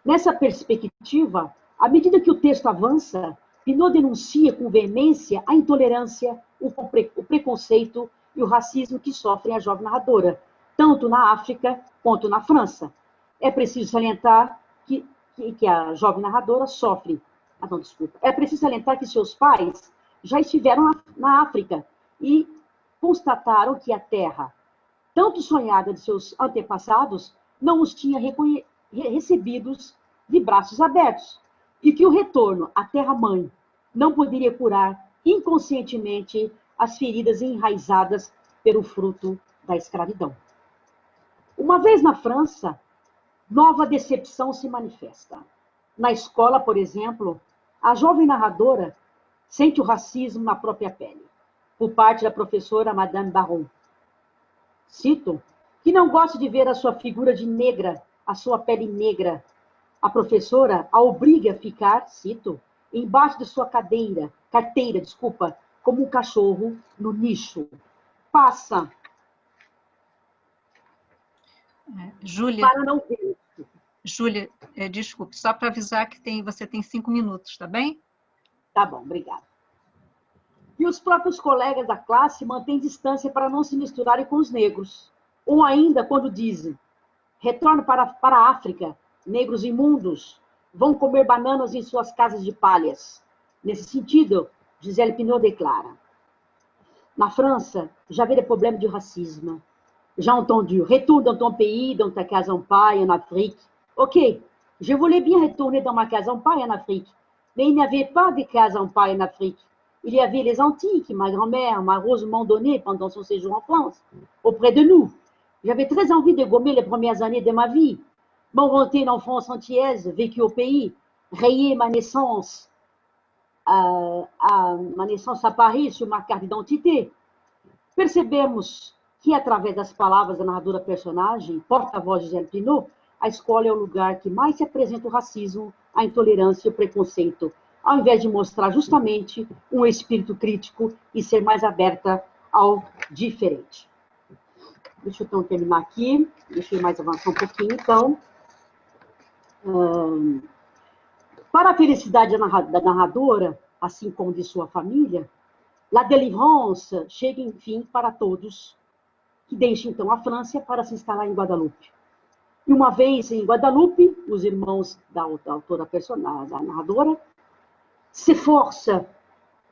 Nessa perspectiva, à medida que o texto avança, Pinot denuncia com veemência a intolerância, o preconceito e o racismo que sofre a jovem narradora, tanto na África quanto na França. É preciso salientar que a jovem narradora sofre. É preciso salientar que seus pais já estiveram na África e constataram que a terra, tanto sonhada de seus antepassados, não os tinha recebidos de braços abertos, e que o retorno à terra-mãe não poderia curar inconscientemente as feridas enraizadas pelo fruto da escravidão. Uma vez na França, nova decepção se manifesta. Na escola, por exemplo, a jovem narradora sente o racismo na própria pele, por parte da professora Madame Baron. Cito, que não gosta de ver a sua figura de negra, a sua pele negra. A professora a obriga a ficar, cito, embaixo de sua carteira, como um cachorro no nicho. Passa. Júlia, Para não ver. Júlia, desculpe, só para avisar que você tem 5 minutos, tá bem? Tá bom, obrigada. E os próprios colegas da classe mantêm distância para não se misturarem com os negros. Ou ainda, quando dizem, retorno para a África, negros imundos, vão comer bananas em suas casas de palhas. Nesse sentido, Gisèle Pineau déclare, na França, j'avais des problèmes de racisme. J'ai entendu, retourne dans ton pays, dans ta case en paille en Afrique. Ok, je voulais bien retourner dans ma case en paille en Afrique, mais il n'y avait pas de case en paille en Afrique. Il y avait les Antilles que ma grand-mère m'a heureusement donné pendant son séjour en France, auprès de nous. J'avais très envie de gommer les premières années de ma vie, m'inventer une enfance antillaise, vécue au pays, rayer ma naissance à Paris sur ma carte d'identité. Percebemos que, através das palavras da narradora personagem, porta-voz de Gisèle Pineau, a escola é o lugar que mais se apresenta o racismo, a intolerância e o preconceito, ao invés de mostrar justamente um espírito crítico e ser mais aberta ao diferente. Deixa eu então terminar aqui, deixa eu mais avançar um pouquinho, então. Para a felicidade da narradora, assim como de sua família, La Délivrance chega, enfim, para todos, que deixam, então, a França para se instalar em Guadalupe. E uma vez em Guadalupe, os irmãos da autora personagem, da narradora, s'efforcent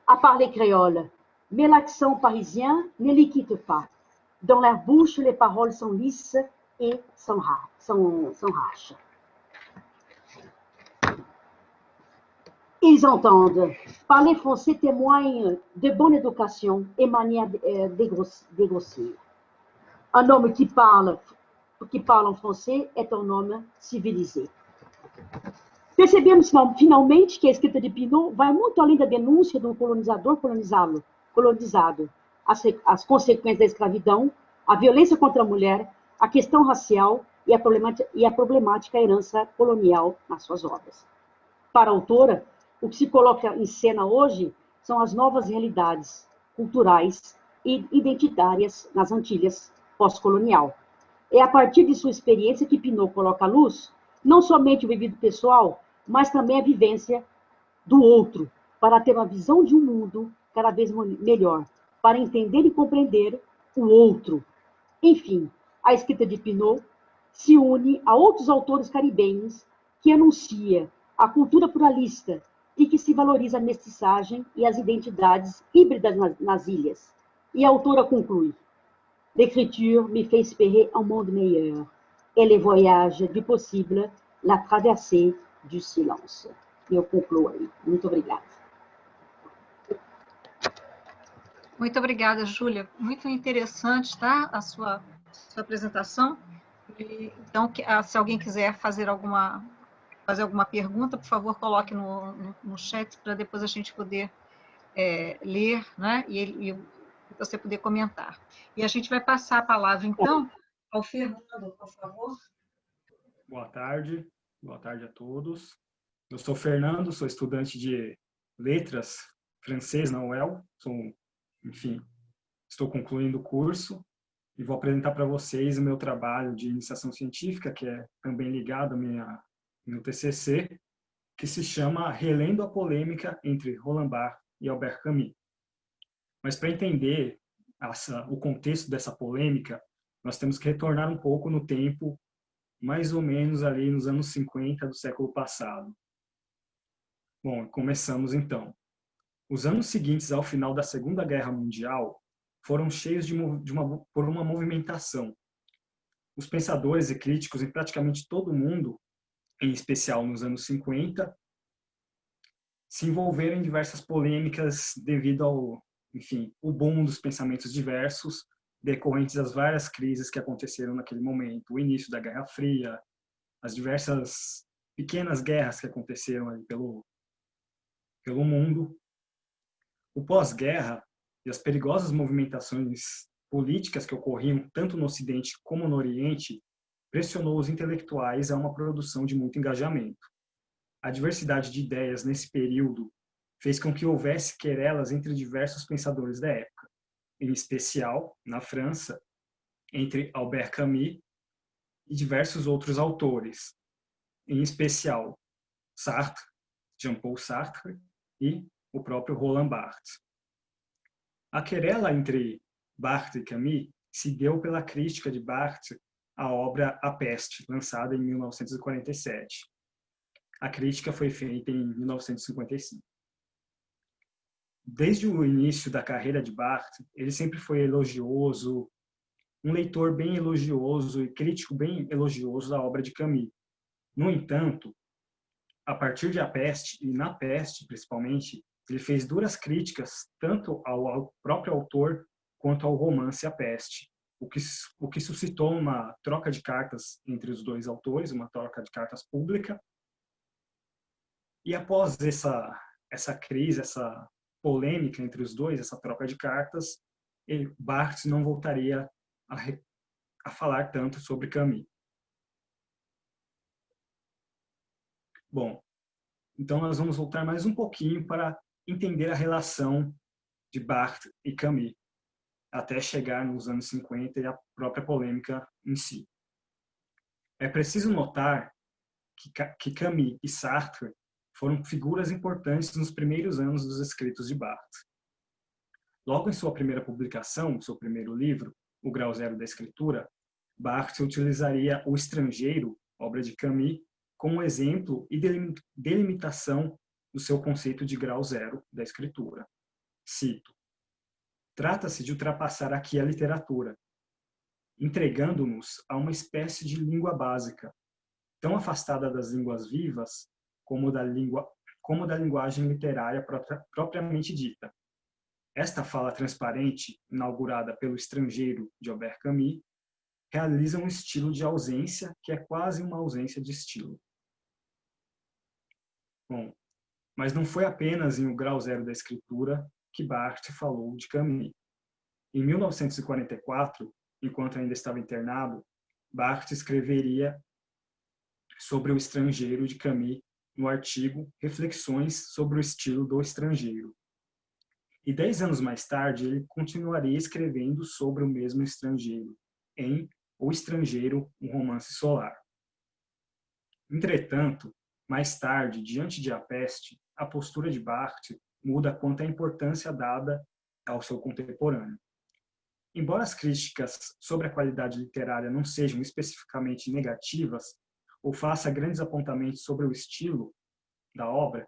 à parler créole, mais l'accent parisien ne les quitte pas. Dans leur bouche, les paroles sont lisses et s'enrachent. Ils entendent. Parler français témoigne de bonne éducation et manière dégrossir. Un homme qui parle en français é um homem civilizado. Percebemos finalmente que a escrita de Pineau vai muito além da denúncia do colonizador colonizado, as consequências da escravidão, a violência contra a mulher, a questão racial e a problemática herança colonial nas suas obras. Para a autora, o que se coloca em cena hoje são as novas realidades culturais e identitárias nas Antilhas pós-colonial. É a partir de sua experiência que Pineau coloca à luz não somente o vivido pessoal, mas também a vivência do outro, para ter uma visão de um mundo cada vez melhor, para entender e compreender o outro. Enfim, a escrita de Pineau se une a outros autores caribenhos que anuncia a cultura pluralista e que se valoriza a mestiçagem e as identidades híbridas nas ilhas. E a autora conclui, l'écriture me fait espérer un monde meilleur et les voyages du possible, la traversée du silence. E eu concluo aí. Muito obrigada. Muito obrigada, Júlia. Muito interessante, tá? A sua apresentação. Então, se alguém quiser fazer alguma pergunta, por favor, coloque no chat para depois a gente poder ler, né? E você poder comentar. E a gente vai passar a palavra, então, ao Fernando, por favor. Boa tarde a todos. Eu sou Fernando, sou estudante de letras francês na UEL, enfim, estou concluindo o curso e vou apresentar para vocês o meu trabalho de iniciação científica, que é também ligado ao meu TCC, que se chama Relendo a Polêmica entre Roland Barthes e Albert Camus. Mas para entender o contexto dessa polêmica, nós temos que retornar um pouco no tempo, mais ou menos ali nos anos 50 do século passado. Bom, começamos então. Os anos seguintes ao final da Segunda Guerra Mundial foram cheios por uma movimentação. Os pensadores e críticos em praticamente todo o mundo, em especial nos anos 50, se envolveram em diversas polêmicas devido ao, enfim, o boom dos pensamentos diversos decorrentes das várias crises que aconteceram naquele momento, o início da Guerra Fria, as diversas pequenas guerras que aconteceram ali pelo mundo, o pós-guerra e as perigosas movimentações políticas que ocorriam tanto no Ocidente como no Oriente pressionou os intelectuais a uma produção de muito engajamento. A diversidade de ideias nesse período fez com que houvesse querelas entre diversos pensadores da época, em especial, na França, entre Albert Camus e diversos outros autores, em especial Sartre, Jean-Paul Sartre e o próprio Roland Barthes. A querela entre Barthes e Camus se deu pela crítica de Barthes à obra A Peste, lançada em 1947. A crítica foi feita em 1955. Desde o início da carreira de Barthes, ele sempre foi elogioso, um leitor bem elogioso e crítico bem elogioso da obra de Camus. No entanto, a partir de A Peste, e na Peste principalmente, ele fez duras críticas tanto ao próprio autor quanto ao romance A Peste, o que suscitou uma troca de cartas entre os dois autores, uma troca de cartas pública. E após essa crise, essa polêmica entre os dois, essa troca de cartas, Barthes não voltaria a falar tanto sobre Camus. Bom, então nós vamos voltar mais um pouquinho para entender a relação de Barthes e Camus, até chegar nos anos 50 e a própria polêmica em si. É preciso notar que Camus e Sartre foram figuras importantes nos primeiros anos dos escritos de Barthes. Logo em sua primeira publicação, seu primeiro livro, O Grau Zero da Escritura, Barthes utilizaria O Estrangeiro, obra de Camus, como exemplo e delimitação do seu conceito de grau zero da escritura. Cito: "Trata-se de ultrapassar aqui a literatura, entregando-nos a uma espécie de língua básica, tão afastada das línguas vivas como da linguagem literária propriamente dita. Esta fala transparente, inaugurada pelo Estrangeiro de Albert Camus, realiza um estilo de ausência que é quase uma ausência de estilo." Bom, mas não foi apenas em O Grau Zero da Escritura que Barthes falou de Camus. Em 1944, enquanto ainda estava internado, Barthes escreveria sobre O Estrangeiro de Camus no artigo Reflexões sobre o Estilo do Estrangeiro. E 10 anos mais tarde, ele continuaria escrevendo sobre o mesmo estrangeiro, em O Estrangeiro, um romance solar. Entretanto, mais tarde, diante de A Peste, a postura de Barthes muda quanto à importância dada ao seu contemporâneo. Embora as críticas sobre a qualidade literária não sejam especificamente negativas, ou faça grandes apontamentos sobre o estilo da obra,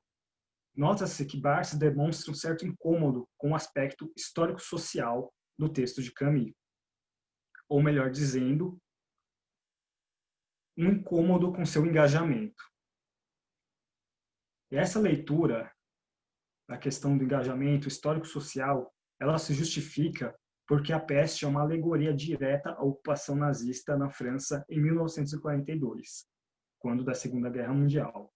nota-se que Barthes demonstra um certo incômodo com o aspecto histórico-social do texto de Camus. Ou melhor dizendo, um incômodo com seu engajamento. E essa leitura da questão do engajamento histórico-social, ela se justifica porque A Peste é uma alegoria direta à ocupação nazista na França em 1942, quando da Segunda Guerra Mundial.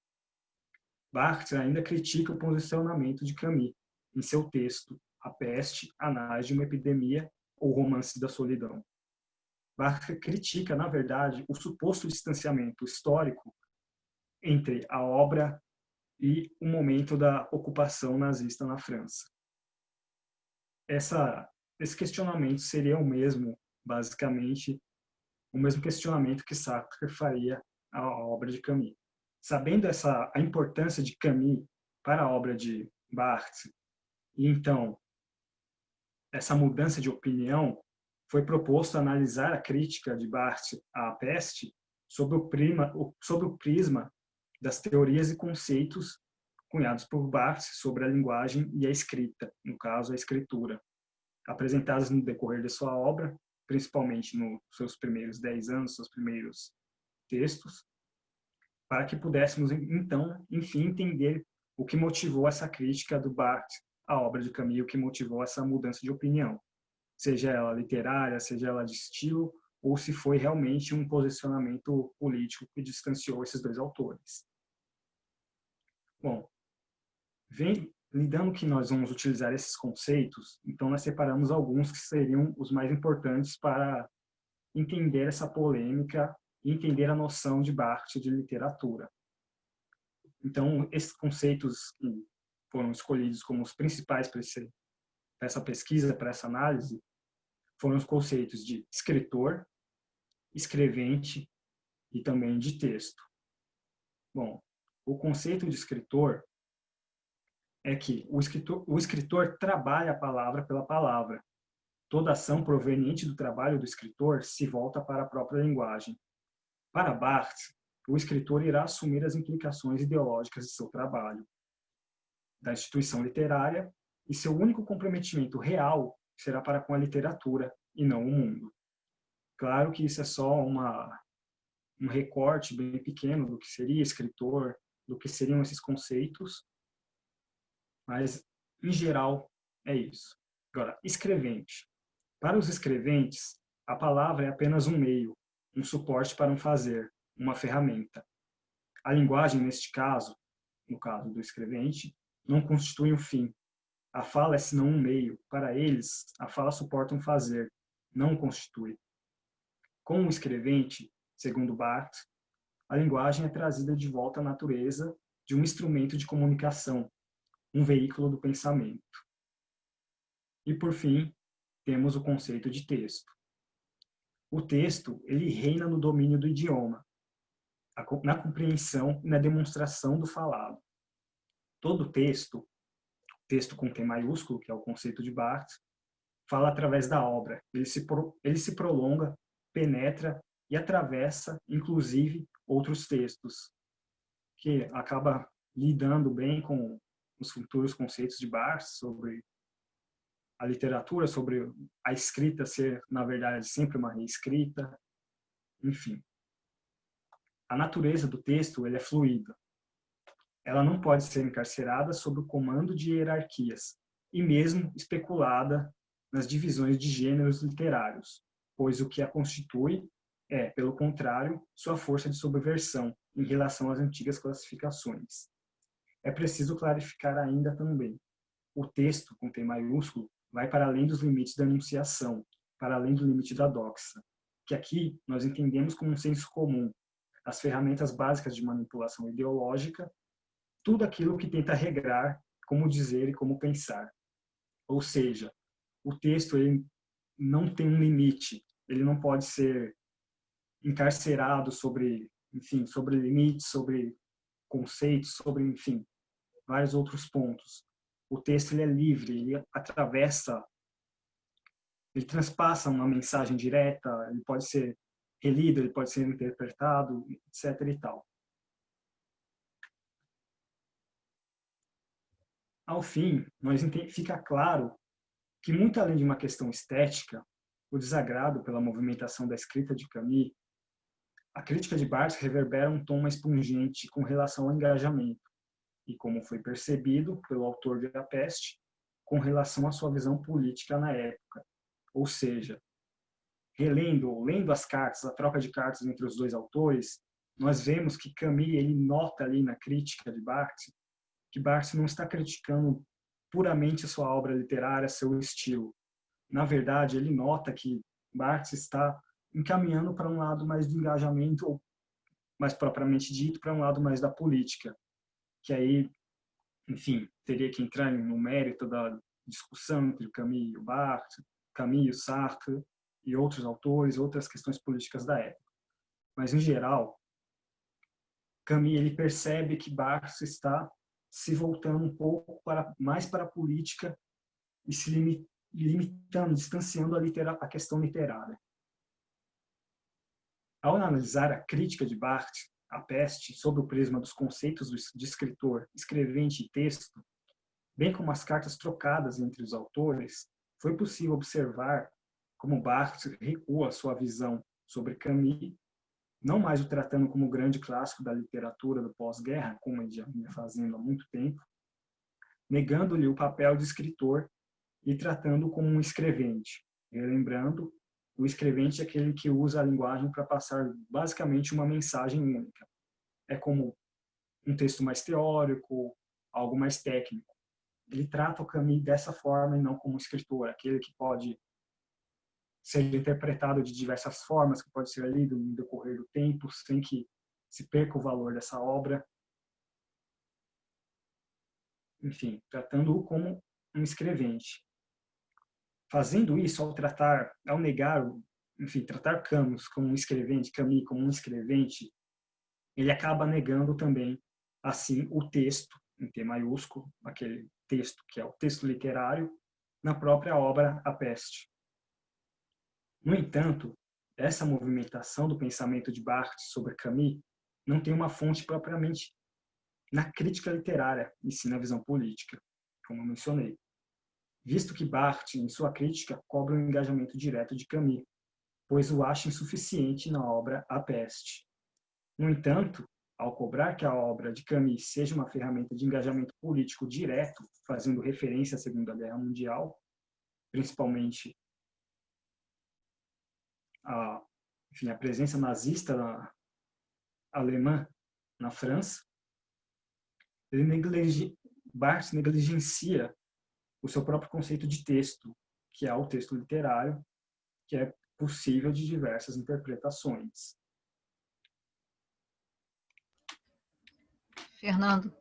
Barthes ainda critica o posicionamento de Camus em seu texto A Peste, Análise de uma Epidemia ou Romance da Solidão. Barthes critica, na verdade, o suposto distanciamento histórico entre a obra e o momento da ocupação nazista na França. Esse questionamento seria o mesmo, basicamente, o mesmo questionamento que Sartre faria à obra de Camus. Sabendo a importância de Camus para a obra de Barthes, e então essa mudança de opinião, foi proposto analisar a crítica de Barthes à Peste sob o prisma das teorias e conceitos cunhados por Barthes sobre a linguagem e a escrita, no caso, a escritura, apresentadas no decorrer de sua obra, principalmente nos seus primeiros 10 anos, seus primeiros textos, para que pudéssemos, então, enfim, entender o que motivou essa crítica do Barthes à obra de Camus, o que motivou essa mudança de opinião, seja ela literária, seja ela de estilo, ou se foi realmente um posicionamento político que distanciou esses dois autores. Bom, lidando que nós vamos utilizar esses conceitos, então nós separamos alguns que seriam os mais importantes para entender essa polêmica e entender a noção de Barthes de literatura. Então, esses conceitos que foram escolhidos como os principais para essa pesquisa, para essa análise, foram os conceitos de escritor, escrevente e também de texto. Bom, o conceito de escritor é que o escritor trabalha a palavra pela palavra. Toda ação proveniente do trabalho do escritor se volta para a própria linguagem. Para Barthes, o escritor irá assumir as implicações ideológicas de seu trabalho, da instituição literária, e seu único comprometimento real será para com a literatura e não o mundo. Claro que isso é só um recorte bem pequeno do que seria escritor, do que seriam esses conceitos, mas, em geral, é isso. Agora, escrevente. Para os escreventes, a palavra é apenas um meio, um suporte para um fazer, uma ferramenta. A linguagem, neste caso, no caso do escrevente, não constitui um fim. A fala é senão um meio. Para eles, a fala suporta um fazer, não o constitui. Com o escrevente, segundo Barthes, a linguagem é trazida de volta à natureza de um instrumento de comunicação, um veículo do pensamento. E, por fim, temos o conceito de texto. O texto, ele reina no domínio do idioma, na compreensão e na demonstração do falado. Todo texto com T maiúsculo, que é o conceito de Barthes, fala através da obra. Ele se prolonga, penetra e atravessa, inclusive, outros textos, que acaba lidando bem com os futuros conceitos de Barthes sobre a literatura, sobre a escrita ser, na verdade, sempre uma reescrita, enfim. A natureza do texto é fluida. Ela não pode ser encarcerada sob o comando de hierarquias e mesmo especulada nas divisões de gêneros literários, pois o que a constitui é, pelo contrário, sua força de subversão em relação às antigas classificações. É preciso clarificar ainda também. O texto, com T maiúsculo, vai para além dos limites da enunciação, para além do limite da doxa, que aqui nós entendemos como um senso comum, as ferramentas básicas de manipulação ideológica, tudo aquilo que tenta regrar como dizer e como pensar. Ou seja, o texto ele não tem um limite, ele não pode ser encarcerado sobre, enfim, sobre limites, sobre conceitos, sobre, enfim, vários outros pontos. O texto ele é livre, ele atravessa, ele transpassa uma mensagem direta, ele pode ser relido, ele pode ser interpretado, etc. e tal. Ao fim, fica claro que, muito além de uma questão estética, o desagrado pela movimentação da escrita de Camus, a crítica de Barthes reverbera um tom mais pungente com relação ao engajamento, e como foi percebido pelo autor de A Peste, com relação à sua visão política na época. Ou seja, lendo as cartas, a troca de cartas entre os dois autores, nós vemos que Camus ele nota ali na crítica de Barthes que Barthes não está criticando puramente a sua obra literária, seu estilo. Na verdade, ele nota que Barthes está encaminhando para um lado mais do engajamento, ou mais propriamente dito, para um lado mais da política, que aí, enfim, teria que entrar no mérito da discussão entre Camus e o Barthes, Camus e o Sartre e outros autores, outras questões políticas da época. Mas, em geral, Camus ele percebe que Barthes está se voltando um pouco mais para a política e se limitando, distanciando a questão literária. Ao analisar a crítica de Barthes, A Peste, sob o prisma dos conceitos de escritor, escrevente e texto, bem como as cartas trocadas entre os autores, foi possível observar como Barthes recua sua visão sobre Camus, não mais o tratando como grande clássico da literatura do pós-guerra, como ele já vinha fazendo há muito tempo, negando-lhe o papel de escritor e tratando-o como um escrevente. Relembrando, o escrevente é aquele que usa a linguagem para passar basicamente uma mensagem única. É como um texto mais teórico, algo mais técnico. Ele trata o Camus dessa forma e não como um escritor, aquele que pode ser interpretado de diversas formas, que pode ser lido no decorrer do tempo, sem que se perca o valor dessa obra. Enfim, tratando-o como um escrevente. Fazendo isso, ao negar, enfim, tratar Camus como um escrevente, Camus como um escrevente, ele acaba negando também, assim, o texto, em T maiúsculo, aquele texto que é o texto literário, na própria obra A Peste. No entanto, essa movimentação do pensamento de Barthes sobre Camus não tem uma fonte propriamente na crítica literária, e sim na visão política, como eu mencionei. Visto que Barthes, em sua crítica, cobra um engajamento direto de Camus, pois o acha insuficiente na obra A Peste. No entanto, ao cobrar que a obra de Camus seja uma ferramenta de engajamento político direto, fazendo referência à Segunda Guerra Mundial, principalmente a presença nazista alemã na França, Barthes negligencia o seu próprio conceito de texto, que é o texto literário, que é possível de diversas interpretações. Fernando,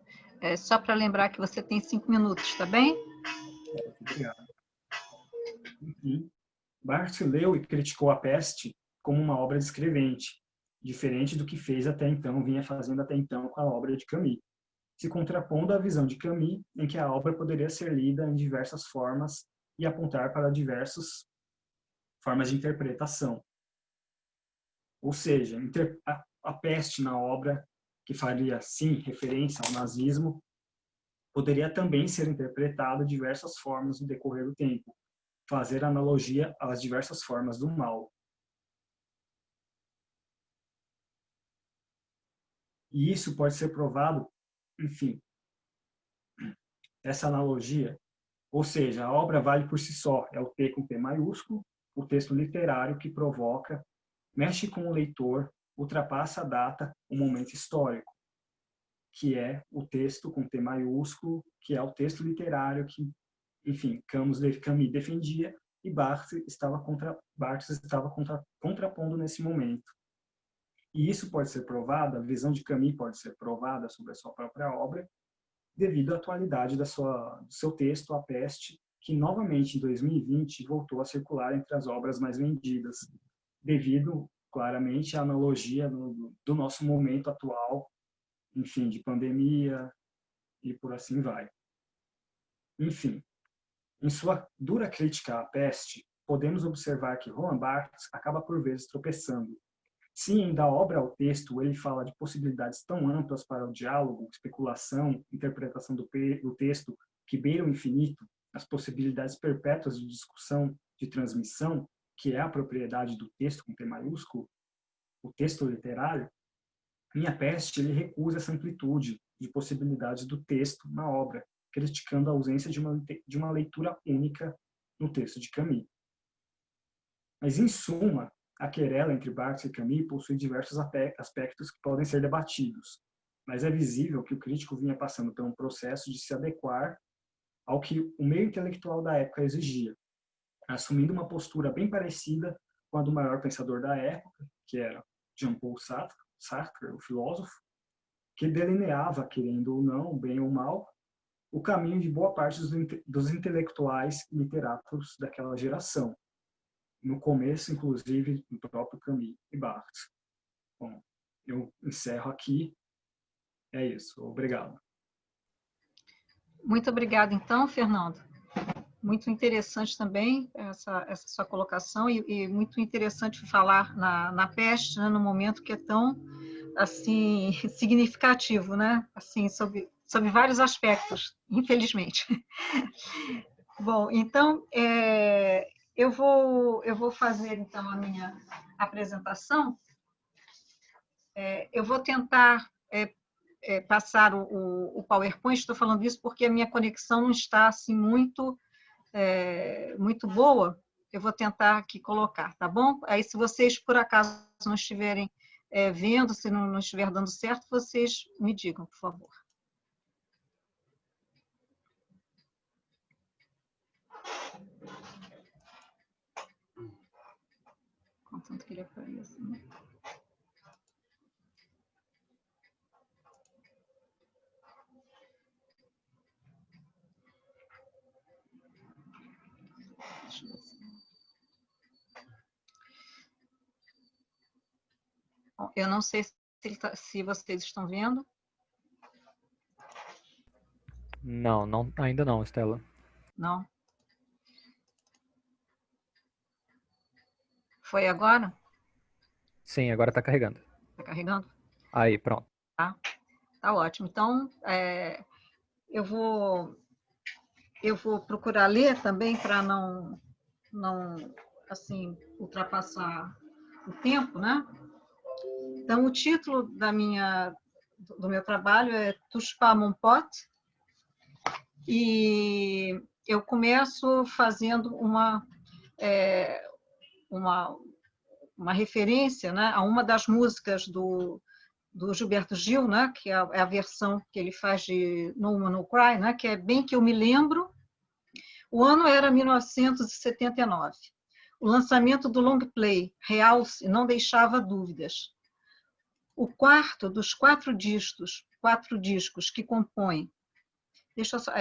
só para lembrar que você tem 5 minutos, tá bem? Obrigado. Enfim, Barthes leu e criticou A Peste como uma obra de escrevente, diferente do que vinha fazendo até então com a obra de Camus, se contrapondo à visão de Camus, em que a obra poderia ser lida em diversas formas e apontar para diversas formas de interpretação. Ou seja, a peste na obra, que faria, sim, referência ao nazismo, poderia também ser interpretada de diversas formas no decorrer do tempo, fazer analogia às diversas formas do mal. E isso pode ser provado, enfim, essa analogia, ou seja, a obra vale por si só, é o T com T maiúsculo, o texto literário que provoca, mexe com o leitor, ultrapassa a data, o momento histórico, que é o texto com T maiúsculo, que é o texto literário que, enfim, Camus defendia e Barthes estava contrapondo nesse momento. E isso pode ser provado, a visão de Camus pode ser provada sobre a sua própria obra, devido à atualidade do seu texto, A Peste, que novamente em 2020 voltou a circular entre as obras mais vendidas, devido claramente à analogia do nosso momento atual, enfim, de pandemia e por assim vai. Enfim, em sua dura crítica à Peste, podemos observar que Roland Barthes acaba por vezes tropeçando. Sim, da obra ao texto, ele fala de possibilidades tão amplas para o diálogo, especulação, interpretação do texto, que beiram o infinito, as possibilidades perpétuas de discussão, de transmissão, que é a propriedade do texto com T maiúsculo, o texto literário. Em A Peste, ele recusa essa amplitude de possibilidades do texto na obra, criticando a ausência de uma leitura única no texto de Camus. Mas, em suma, a querela entre Barthes e Camus possui diversos aspectos que podem ser debatidos, mas é visível que o crítico vinha passando por um processo de se adequar ao que o meio intelectual da época exigia, assumindo uma postura bem parecida com a do maior pensador da época, que era Jean-Paul Sartre, o filósofo, que delineava, querendo ou não, bem ou mal, o caminho de boa parte dos intelectuais e literatos daquela geração. No começo, inclusive, do próprio Camus e Barthes. Bom, eu encerro aqui. É isso. Obrigado. Muito obrigada, então, Fernando. Muito interessante também essa sua colocação e muito interessante falar na peste, né, no momento que é tão assim, significativo, né? Assim, sob vários aspectos, infelizmente. Bom, então, eu vou fazer, então, a minha apresentação. Eu vou tentar passar o PowerPoint, estou falando isso porque a minha conexão não está, assim, muito boa. Eu vou tentar aqui colocar, tá bom? Aí, se vocês, por acaso, não estiverem vendo, se não estiver dando certo, vocês me digam, por favor. Contanto que ele apareça, né? Bom, eu não sei se vocês estão vendo. Não, ainda não, Estela. Não? Foi agora? Sim, agora está carregando. Está carregando? Aí, pronto. Tá ótimo. Então, eu vou procurar ler também para não assim ultrapassar o tempo, né? Então, o título do meu trabalho é Touche pas mon pote, e eu começo fazendo uma referência, né, a uma das músicas do Gilberto Gil, né, que é a versão que ele faz de No Woman No Cry, né, que é Bem Que Eu Me Lembro. O ano era 1979. O lançamento do long play Realce não deixava dúvidas. O quarto dos quatro discos que compõem. Deixa eu só,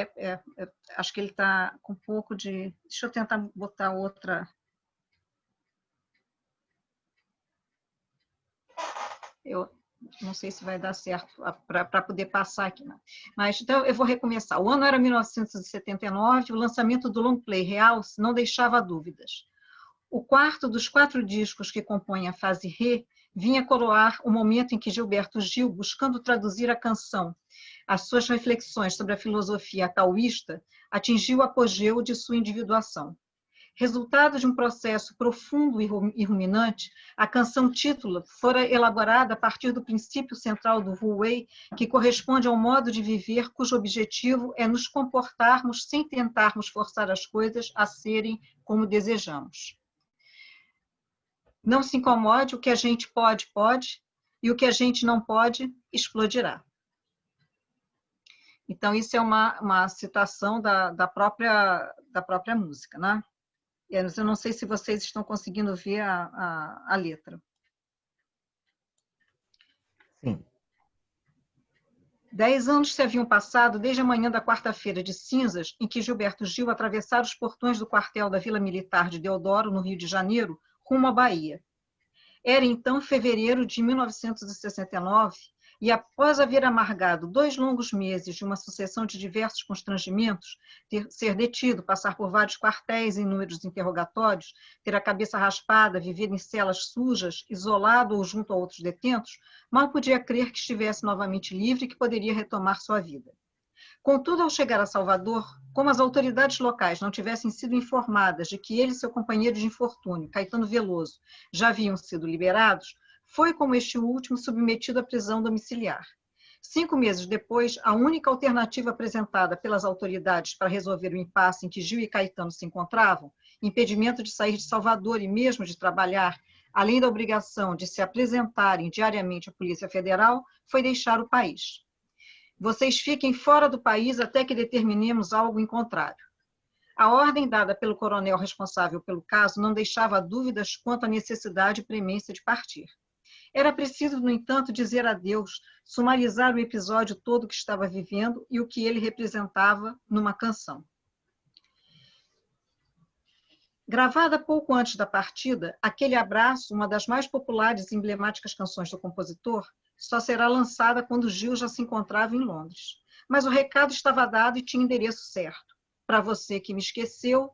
acho que ele está com um pouco de. Deixa eu tentar botar outra. Eu não sei se vai dar certo para poder passar aqui, não. Mas então eu vou recomeçar. O ano era 1979, o lançamento do long play Realce não deixava dúvidas. O quarto dos quatro discos que compõem a fase Ré vinha coroar o momento em que Gilberto Gil, buscando traduzir a canção, as suas reflexões sobre a filosofia taoísta, atingiu o apogeu de sua individuação. Resultado de um processo profundo e ruminante, a canção título fora elaborada a partir do princípio central do Wu Wei, que corresponde ao modo de viver cujo objetivo é nos comportarmos sem tentarmos forçar as coisas a serem como desejamos. Não se incomode, o que a gente pode, e o que a gente não pode, explodirá. Então, isso é uma citação da própria música, né? Eu não sei se vocês estão conseguindo ver a letra. Sim. 10 anos se haviam passado desde a manhã da quarta-feira de cinzas, em que Gilberto Gil atravessara os portões do quartel da Vila Militar de Deodoro, no Rio de Janeiro, rumo à Bahia. Era, então, fevereiro de 1969, e após haver amargado 2 longos meses de uma sucessão de diversos constrangimentos, ser detido, passar por vários quartéis e inúmeros interrogatórios, ter a cabeça raspada, viver em celas sujas, isolado ou junto a outros detentos, mal podia crer que estivesse novamente livre e que poderia retomar sua vida. Contudo, ao chegar a Salvador, como as autoridades locais não tivessem sido informadas de que ele e seu companheiro de infortúnio, Caetano Veloso, já haviam sido liberados, foi como este último submetido à prisão domiciliar. 5 meses depois, a única alternativa apresentada pelas autoridades para resolver o impasse em que Gil e Caetano se encontravam, impedimento de sair de Salvador e mesmo de trabalhar, além da obrigação de se apresentarem diariamente à Polícia Federal, foi deixar o país. Vocês fiquem fora do país até que determinemos algo em contrário. A ordem dada pelo coronel responsável pelo caso não deixava dúvidas quanto à necessidade e premência de partir. Era preciso, no entanto, dizer adeus, sumarizar o episódio todo que estava vivendo e o que ele representava numa canção. Gravada pouco antes da partida, Aquele Abraço, uma das mais populares e emblemáticas canções do compositor, só será lançada quando Gil já se encontrava em Londres. Mas o recado estava dado e tinha endereço certo. Para você que me esqueceu.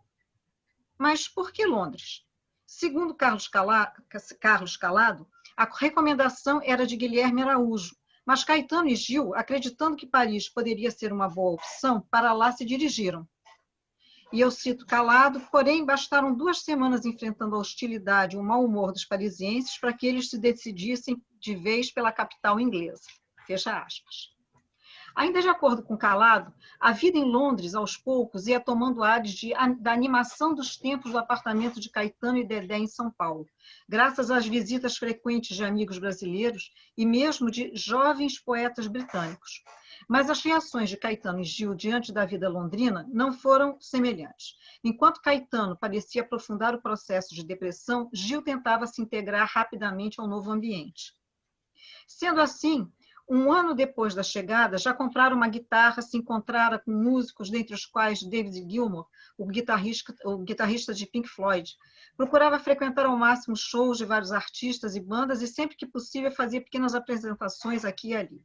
Mas por que Londres? Segundo Carlos Calado, A recomendação era de Guilherme Araújo, mas Caetano e Gil, acreditando que Paris poderia ser uma boa opção, para lá se dirigiram. E eu cito Calado, porém bastaram 2 semanas enfrentando a hostilidade e o mau humor dos parisienses para que eles se decidissem de vez pela capital inglesa. Fecha aspas. Ainda de acordo com Calado, a vida em Londres, aos poucos, ia tomando ares da animação dos tempos do apartamento de Caetano e Dedé em São Paulo, graças às visitas frequentes de amigos brasileiros e mesmo de jovens poetas britânicos. Mas as reações de Caetano e Gil diante da vida londrina não foram semelhantes. Enquanto Caetano parecia aprofundar o processo de depressão, Gil tentava se integrar rapidamente ao novo ambiente. Sendo assim, 1 ano depois da chegada, já compraram uma guitarra, se encontrara com músicos, dentre os quais David Gilmour, o guitarrista de Pink Floyd. Procurava frequentar ao máximo shows de vários artistas e bandas e sempre que possível fazia pequenas apresentações aqui e ali.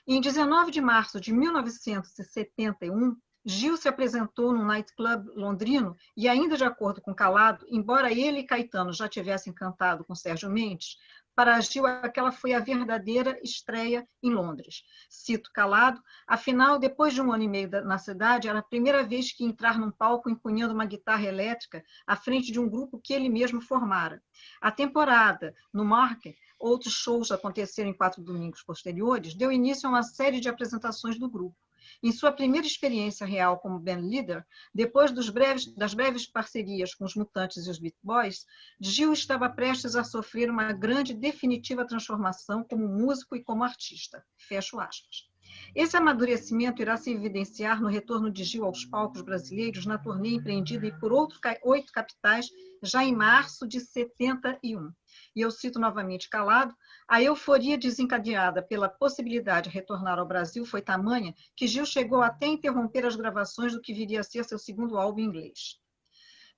Em 19 de março de 1971, Gil se apresentou num nightclub londrino e, ainda de acordo com Calado, embora ele e Caetano já tivessem cantado com Sérgio Mendes, para Gil aquela foi a verdadeira estreia em Londres. Cito Calado, afinal, depois de 1 ano e meio na cidade, era a primeira vez que ia entrar num palco empunhando uma guitarra elétrica à frente de um grupo que ele mesmo formara. A temporada, no Market, outros shows aconteceram em 4 domingos posteriores, deu início a uma série de apresentações do grupo. Em sua primeira experiência real como bandleader, depois das breves parcerias com os Mutantes e os Beat Boys, Gil estava prestes a sofrer uma grande e definitiva transformação como músico e como artista. Fecho aspas. Esse amadurecimento irá se evidenciar no retorno de Gil aos palcos brasileiros na turnê empreendida por 8 capitais já em março de 71. E eu cito novamente Calado, a euforia desencadeada pela possibilidade de retornar ao Brasil foi tamanha que Gil chegou até a interromper as gravações do que viria a ser seu 2º álbum em inglês.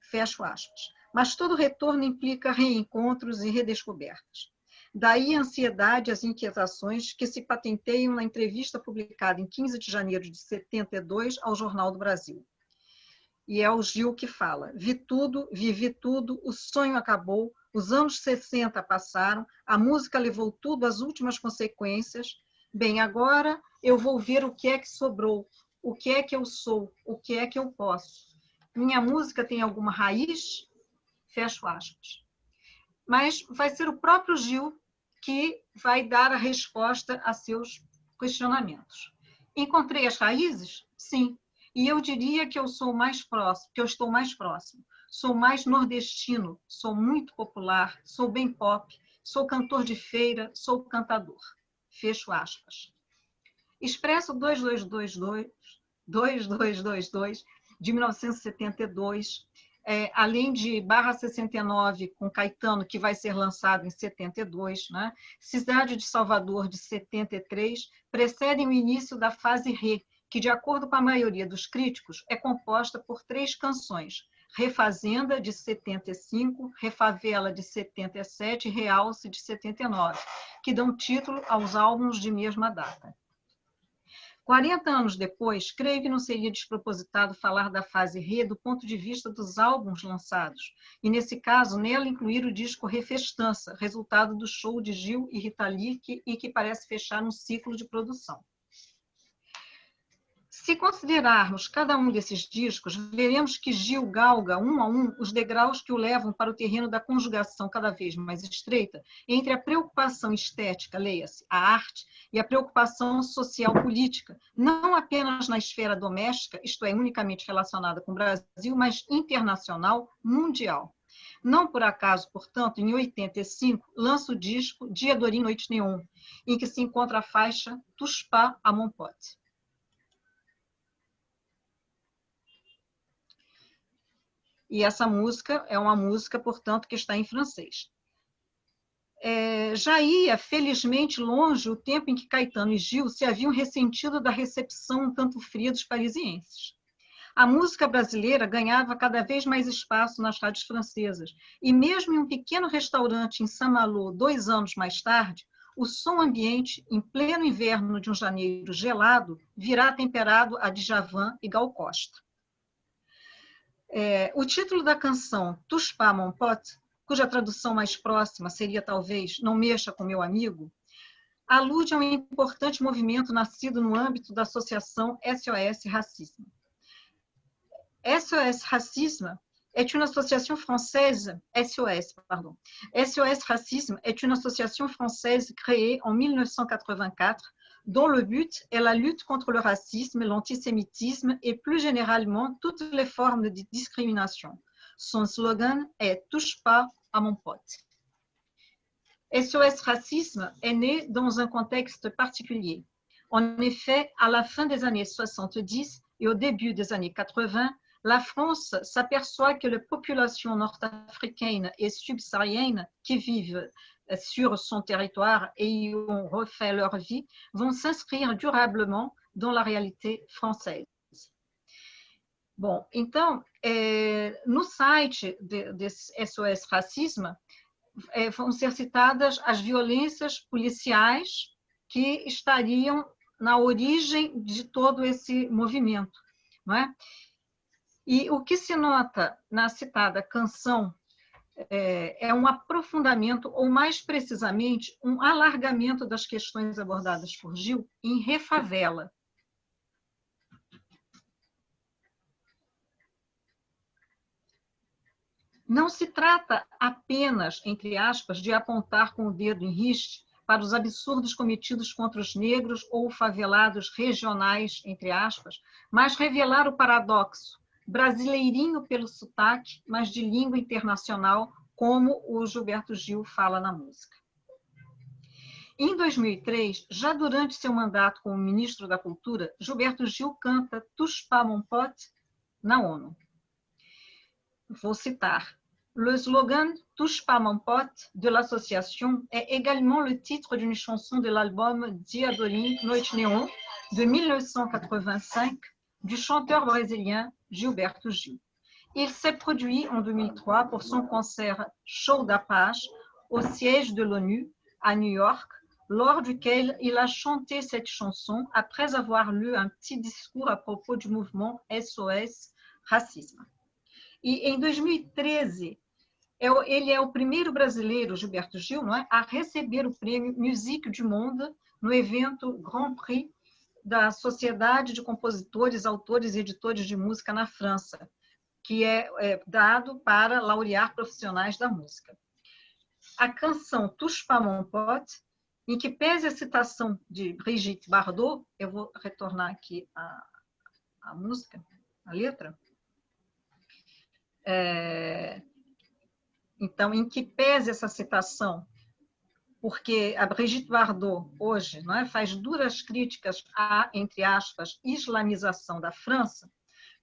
Fecho aspas. Mas todo retorno implica reencontros e redescobertas. Daí a ansiedade e as inquietações que se patenteiam na entrevista publicada em 15 de janeiro de 72 ao Jornal do Brasil. E é o Gil que fala: vi tudo, vivi tudo, o sonho acabou, os anos 60 passaram, a música levou tudo às últimas consequências. Bem, agora eu vou ver o que é que sobrou, o que é que eu sou, o que é que eu posso. Minha música tem alguma raiz? Fecho aspas. Mas vai ser o próprio Gil que vai dar a resposta a seus questionamentos. Encontrei as raízes? Sim. E eu diria que eu sou mais próximo, que eu estou mais próximo. Sou mais nordestino, sou muito popular, sou bem pop, sou cantor de feira, sou cantador. Fecho aspas. Expresso 2222 de 1972, além de Barra 69 com Caetano, que vai ser lançado em 72, né? Cidade de Salvador, de 73, precedem o início da fase Rê, que, de acordo com a maioria dos críticos, é composta por 3 canções: Refazenda, de 75, Refavela, de 77 e Realce, de 79, que dão título aos álbuns de mesma data. 40 anos depois, creio que não seria despropositado falar da fase Rê do ponto de vista dos álbuns lançados, e, nesse caso, nela incluir o disco Refestança, resultado do show de Gil e Rita Lee, e que parece fechar um ciclo de produção. Se considerarmos cada um desses discos, veremos que Gil galga, um a um, os degraus que o levam para o terreno da conjugação cada vez mais estreita entre a preocupação estética, leia-se, a arte, e a preocupação social-política, não apenas na esfera doméstica, isto é, unicamente relacionada com o Brasil, mas internacional, mundial. Não por acaso, portanto, em 85, lança o disco Dia Dorim, Noite Neon, em que se encontra a faixa Touche pas à mon pote. E essa música é uma música, portanto, que está em francês. Já ia, felizmente, longe o tempo em que Caetano e Gil se haviam ressentido da recepção um tanto fria dos parisienses. A música brasileira ganhava cada vez mais espaço nas rádios francesas, e mesmo em um pequeno restaurante em Saint-Malo, 2 anos mais tarde, o som ambiente, em pleno inverno de um janeiro gelado, virá temperado a Djavan e Gal Costa. O título da canção Touche pas mon pote cuja tradução mais próxima seria talvez Não Mexa com Meu Amigo, alude a um importante movimento nascido no âmbito da associação SOS Racisme. SOS Racisme est une association française, SOS, pardon. SOS Racisme est une association française créée en 1984 dont le but est la lutte contre le racisme, l'antisémitisme et plus généralement toutes les formes de discrimination. Son slogan est « Touche pas à mon pote ». SOS Racisme est né dans un contexte particulier. En effet, à la fin des années 70 et au début des années 80, la France s'aperçoit que les populations nord-africaines et subsahariennes qui vivent sur son territoire et y ont refait leur vie vont s'inscrire durablement dans la réalité française. Bom, então, no site desse SOS Racisme, vão ser citadas as violências policiais que estariam na origem de todo esse movimento, não é? E o que se nota na citada canção é um aprofundamento, ou mais precisamente, um alargamento das questões abordadas por Gil em Refavela. Não se trata apenas, entre aspas, de apontar com o dedo em riste para os absurdos cometidos contra os negros ou favelados regionais, entre aspas, mas revelar o paradoxo, brasileirinho pelo sotaque, mas de língua internacional, como o Gilberto Gil fala na música. Em 2003, já durante seu mandato como ministro da Cultura, Gilberto Gil canta Touche pas mon pote na ONU. Vou citar. Le slogan « Touche pas mon pote » de l'association est également le titre d'une chanson de l'album Diadorim Noite Néon de 1985 du chanteur brésilien Gilberto Gil. Il s'est produit en 2003 pour son concert Show da Paz au siège de l'ONU à New York, lors duquel il a chanté cette chanson après avoir lu un petit discours à propos du mouvement SOS Racisme. E em 2013, ele é o primeiro brasileiro, Gilberto Gil, não é, a receber o prêmio Musique du Monde no evento Grand Prix da Sociedade de Compositores, Autores e Editores de Música na França, que é dado para laurear profissionais da música. A canção Touche pas mon pote, em que pese a citação de Brigitte Bardot, eu vou retornar aqui a música, a letra, então, em que pese essa citação, porque a Brigitte Bardot, hoje, não é, faz duras críticas à, entre aspas, islamização da França,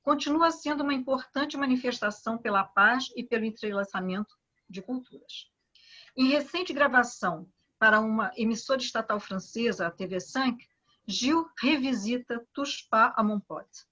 continua sendo uma importante manifestação pela paz e pelo entrelaçamento de culturas. Em recente gravação para uma emissora estatal francesa, a TV5, Gil revisita Touche pas à mon pote.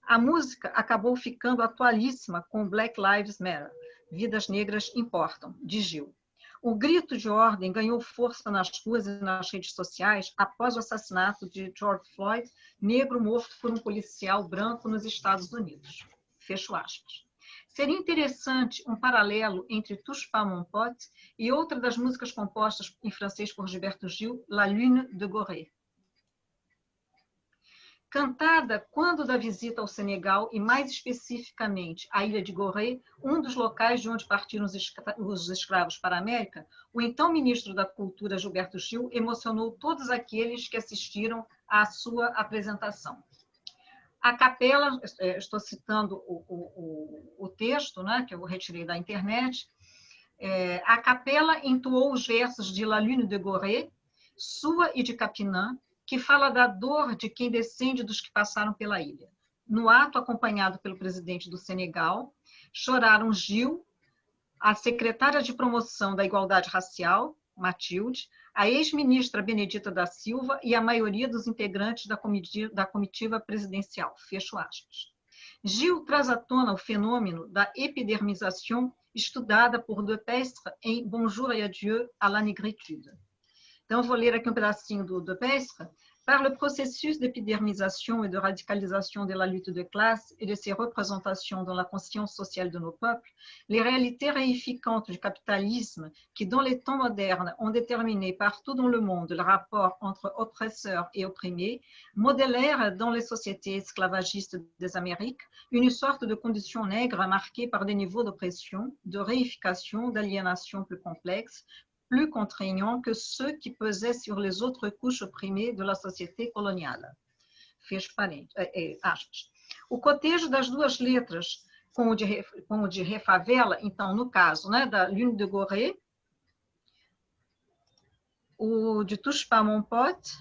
A música acabou ficando atualíssima com Black Lives Matter, Vidas Negras Importam, de Gil. O grito de ordem ganhou força nas ruas e nas redes sociais após o assassinato de George Floyd, negro morto por um policial branco nos Estados Unidos. Fecho aspas. Seria interessante um paralelo entre Touche pas mon pote e outra das músicas compostas em francês por Gilberto Gil, La Lune de Gorée. Cantada quando da visita ao Senegal e, mais especificamente, à ilha de Gorée, um dos locais de onde partiram os escravos para a América, o então ministro da Cultura, Gilberto Gil, emocionou todos aqueles que assistiram à sua apresentação. A capela, estou citando o texto, né, que eu retirei da internet, a capela entoou os versos de La Lune de Gorée, sua e de Capinã, que fala da dor de quem descende dos que passaram pela ilha. No ato, acompanhado pelo presidente do Senegal, choraram Gil, a secretária de promoção da igualdade racial, Matilde, a ex-ministra Benedita da Silva e a maioria dos integrantes da comitiva presidencial. Fecho aspas. Gil traz à tona o fenômeno da epidermização estudada por De Pestre em Bonjour et adieu à la négritude. Então, eu vou ler aqui um pedacinho do De Pestre, Par le processus d'épidermisation et de radicalisation de la lutte de classe et de ses représentations dans la conscience sociale de nos peuples, les réalités réificantes du capitalisme qui, dans les temps modernes, ont déterminé partout dans le monde le rapport entre oppresseurs et opprimés, modélèrent dans les sociétés esclavagistes des Amériques une sorte de condition nègre marquée par des niveaux d'oppression, de réification, d'aliénation plus complexes, plus contraignants que ceux qui pesaient sur les autres couches opprimées de la société coloniale. Fecho aspas. O cotejo das duas letras, com o de Refavela, então, no caso, né, da Lune de Gorée, o de Touche-pas-mon-pote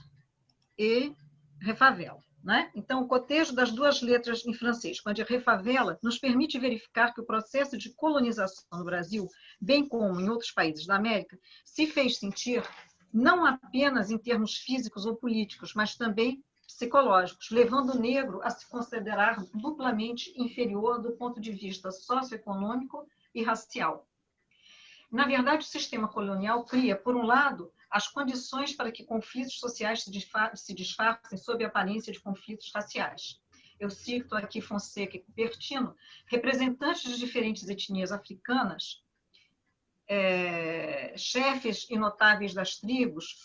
e Refavela. Né? Então, o cotejo das duas letras em francês, com a de Refavela, nos permite verificar que o processo de colonização no Brasil, bem como em outros países da América, se fez sentir não apenas em termos físicos ou políticos, mas também psicológicos, levando o negro a se considerar duplamente inferior do ponto de vista socioeconômico e racial. Na verdade, o sistema colonial cria, por um lado, as condições para que conflitos sociais se disfarcem sob a aparência de conflitos raciais. Eu cito aqui Fonseca e Cupertino, representantes de diferentes etnias africanas, chefes e notáveis das tribos,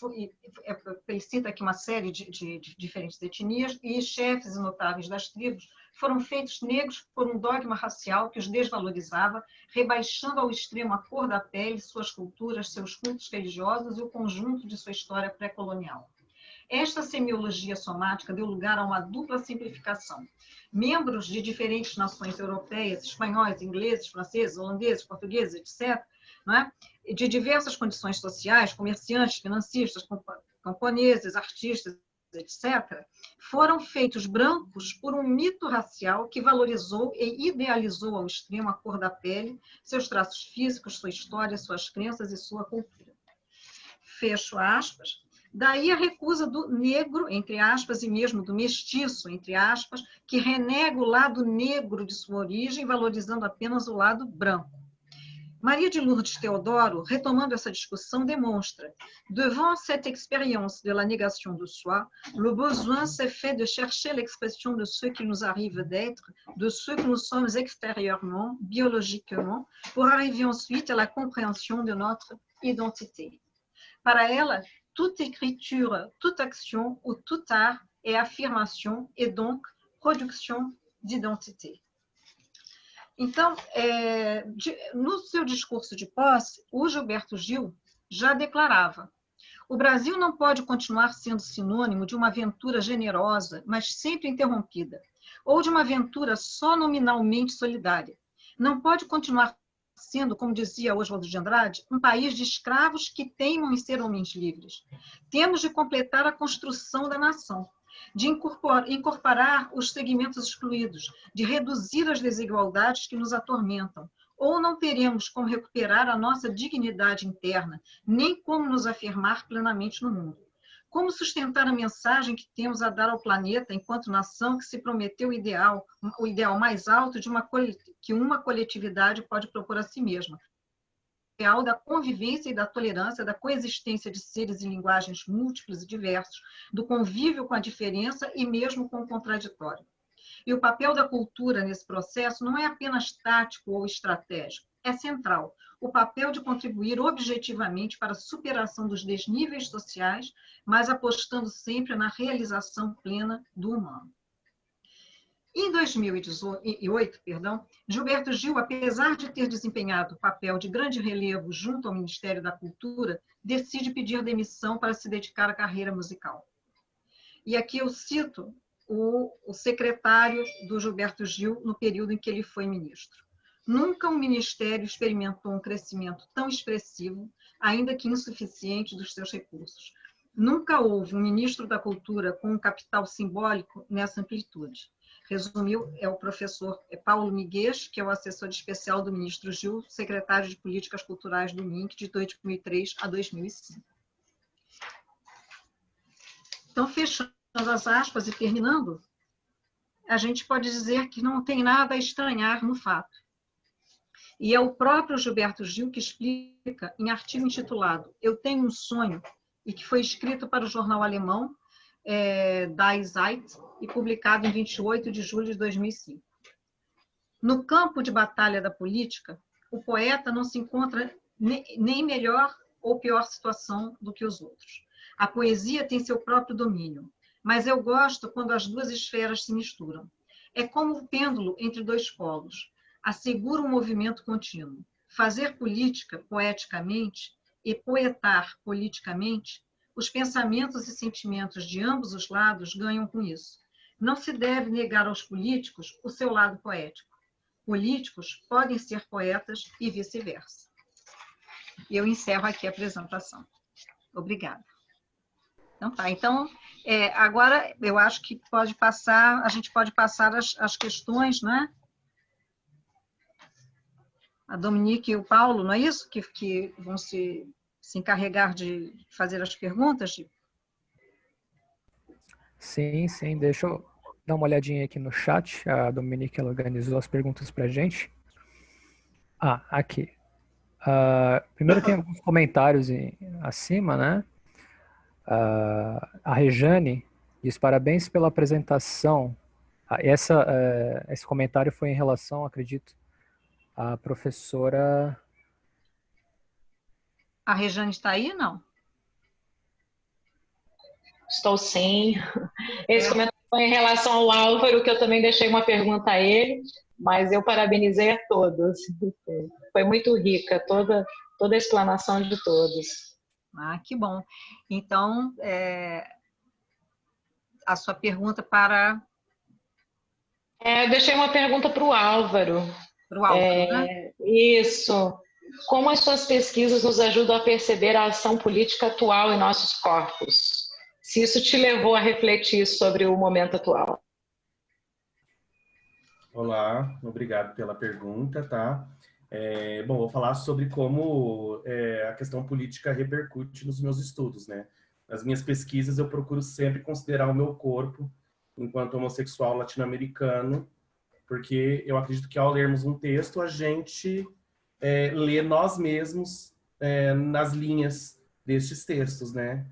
ele cita aqui uma série de diferentes etnias, e chefes e notáveis das tribos foram feitos negros por um dogma racial que os desvalorizava, rebaixando ao extremo a cor da pele, suas culturas, seus cultos religiosos e o conjunto de sua história pré-colonial. Esta semiologia somática deu lugar a uma dupla simplificação. Membros de diferentes nações europeias, espanhóis, ingleses, franceses, holandeses, portugueses, etc., não é? De diversas condições sociais, comerciantes, financistas, camponeses, artistas, etc., foram feitos brancos por um mito racial que valorizou e idealizou ao extremo a cor da pele, seus traços físicos, sua história, suas crenças e sua cultura. Fecho aspas. Daí a recusa do negro, entre aspas, e mesmo do mestiço, entre aspas, que renega o lado negro de sua origem, valorizando apenas o lado branco. Maria de Lourdes Teodoro, retomando essa discussão, demonstra: devant cette expérience de la négation de soi, le besoin s'est fait de chercher l'expression de ce qu'il nous arrive d'être, de ce que nous sommes extérieurement, biologiquement, pour arriver ensuite à la compréhension de notre identité. Para ela, toute écriture, toute action ou tout art est affirmation et donc production d'identité. Então, no seu discurso de posse, o Gilberto Gil já declarava: o Brasil não pode continuar sendo sinônimo de uma aventura generosa, mas sempre interrompida, ou de uma aventura só nominalmente solidária. Não pode continuar sendo, como dizia Oswaldo de Andrade, um país de escravos que teimam em ser homens livres. Temos de completar a construção da nação, de incorporar os segmentos excluídos, de reduzir as desigualdades que nos atormentam, ou não teremos como recuperar a nossa dignidade interna, nem como nos afirmar plenamente no mundo. Como sustentar a mensagem que temos a dar ao planeta enquanto nação que se prometeu o ideal mais alto que uma coletividade pode propor a si mesma, o ideal da convivência e da tolerância, da coexistência de seres e linguagens múltiplos e diversos, do convívio com a diferença e mesmo com o contraditório. E o papel da cultura nesse processo não é apenas tático ou estratégico, é central. O papel de contribuir objetivamente para a superação dos desníveis sociais, mas apostando sempre na realização plena do humano. Em 2008, Gilberto Gil, apesar de ter desempenhado papel de grande relevo junto ao Ministério da Cultura, decide pedir demissão para se dedicar à carreira musical. E aqui eu cito o secretário do Gilberto Gil no período em que ele foi ministro. Nunca um ministério experimentou um crescimento tão expressivo, ainda que insuficiente, dos seus recursos. Nunca houve um ministro da Cultura com um capital simbólico nessa amplitude. Resumiu, o professor Paulo Miguês, que é o assessor especial do ministro Gil, secretário de Políticas Culturais do MINC, de 2003 a 2005. Então, fechando as aspas e terminando, a gente pode dizer que não tem nada a estranhar no fato. E é o próprio Gilberto Gil que explica em artigo intitulado Eu Tenho um Sonho, e que foi escrito para o jornal alemão Die Zeit, e publicado em 28 de julho de 2005. No campo de batalha da política, o poeta não se encontra nem melhor ou pior situação do que os outros. A poesia tem seu próprio domínio, mas eu gosto quando as duas esferas se misturam. É como o pêndulo entre dois polos. Assegura um movimento contínuo. Fazer política poeticamente e poetar politicamente, os pensamentos e sentimentos de ambos os lados ganham com isso. Não se deve negar aos políticos o seu lado poético. Políticos podem ser poetas e vice-versa. Eu encerro aqui a apresentação. Obrigada. Então tá. Então, agora eu acho que a gente pode passar as questões, né? A Dominique e o Paulo, não é isso? Que vão se encarregar de fazer as perguntas? Sim, sim. Deixa eu dar uma olhadinha aqui no chat. A Dominique ela organizou as perguntas para a gente. Aqui. Primeiro tem alguns comentários acima, né? A Rejane diz parabéns pela apresentação. Esse comentário foi em relação, acredito, à professora... A Rejane está aí, não? Estou sim. Esse comentário foi em relação ao Álvaro, que eu também deixei uma pergunta a ele, mas eu parabenizei a todos. Foi muito rica toda a explanação de todos. Que bom. Então, a sua pergunta para... Eu deixei uma pergunta para o Álvaro. Para o Álvaro, né? Isso. Como as suas pesquisas nos ajudam a perceber a ação política atual em nossos corpos? Se isso te levou a refletir sobre o momento atual. Olá, obrigado pela pergunta, tá? Bom, vou falar sobre como a questão política repercute nos meus estudos, né? Nas minhas pesquisas, eu procuro sempre considerar o meu corpo enquanto homossexual latino-americano, porque eu acredito que ao lermos um texto, a gente lê nós mesmos nas linhas destes textos, né?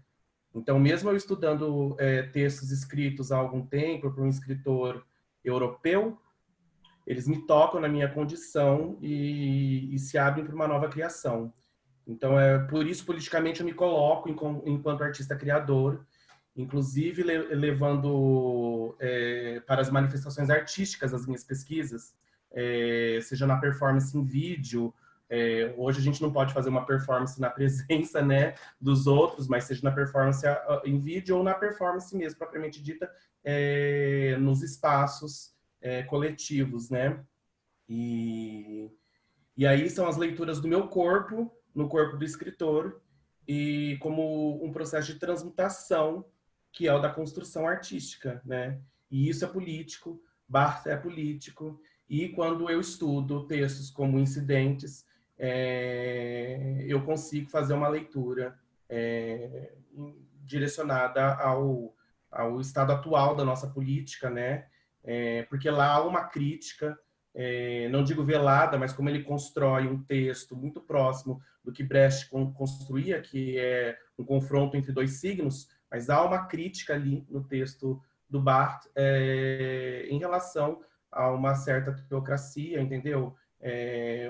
Então, mesmo eu estudando textos escritos há algum tempo por um escritor europeu, eles me tocam na minha condição e se abrem para uma nova criação. Então, por isso, politicamente, eu me coloco enquanto artista criador, inclusive levando para as manifestações artísticas as minhas pesquisas, seja na performance em vídeo. Hoje a gente não pode fazer uma performance na presença, né, dos outros, mas seja na performance em vídeo ou na performance mesmo, propriamente dita, nos espaços coletivos, né? E aí são as leituras do meu corpo, no corpo do escritor, e como um processo de transmutação, que é o da construção artística, né? E isso é político, Barthes é político, e quando eu estudo textos como Incidentes, eu consigo fazer uma leitura direcionada ao estado atual da nossa política, né? Porque lá há uma crítica, não digo velada, mas como ele constrói um texto muito próximo do que Brecht construía, que é um confronto entre dois signos, mas há uma crítica ali no texto do Barthes em relação a uma certa teocracia, entendeu?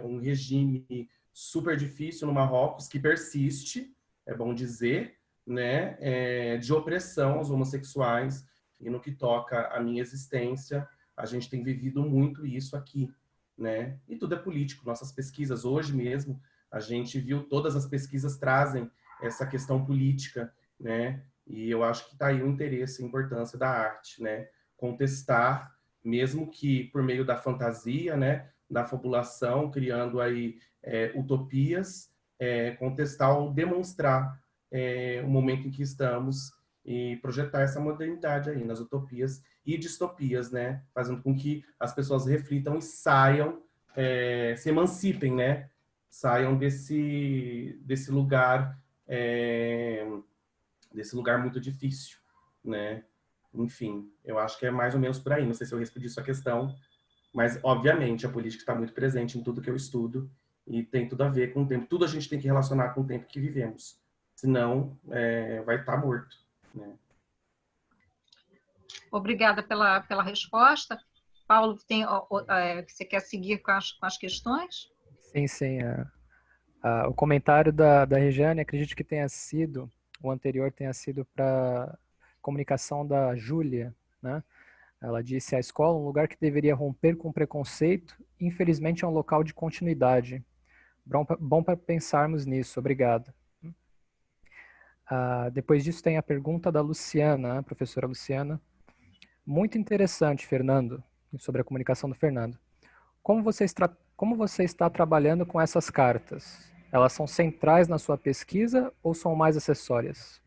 Um regime super difícil no Marrocos, que persiste, é bom dizer, né? De opressão aos homossexuais, e no que toca à minha existência, a gente tem vivido muito isso aqui, né? E tudo é político. Nossas pesquisas, hoje mesmo, a gente viu, todas as pesquisas trazem essa questão política, né? E eu acho que está aí o interesse e a importância da arte, né? Contestar, mesmo que por meio da fantasia, né? Da fabulação, criando aí utopias, contestar ou demonstrar o momento em que estamos e projetar essa modernidade aí nas utopias e distopias, né? Fazendo com que as pessoas reflitam e saiam, se emancipem, né? Saiam desse lugar muito difícil, né? Enfim, eu acho que é mais ou menos por aí. Não sei se eu respondi sua questão, mas obviamente a política está muito presente em tudo que eu estudo e tem tudo a ver com o tempo. Tudo a gente tem que relacionar com o tempo que vivemos, senão vai estar morto, né? Obrigada pela resposta. Paulo, você quer seguir com as questões? Sim, sim. O comentário da Regiane, acredito que tenha sido, o anterior tenha sido para comunicação da Júlia, né? Ela disse: a escola é um lugar que deveria romper com preconceito, infelizmente é um local de continuidade. Bom para pensarmos nisso. Obrigado. Depois disso tem a pergunta da Luciana, a professora Luciana. Muito interessante, Fernando, sobre a comunicação do Fernando. Como você está trabalhando com essas cartas? Elas são centrais na sua pesquisa ou são mais acessórias?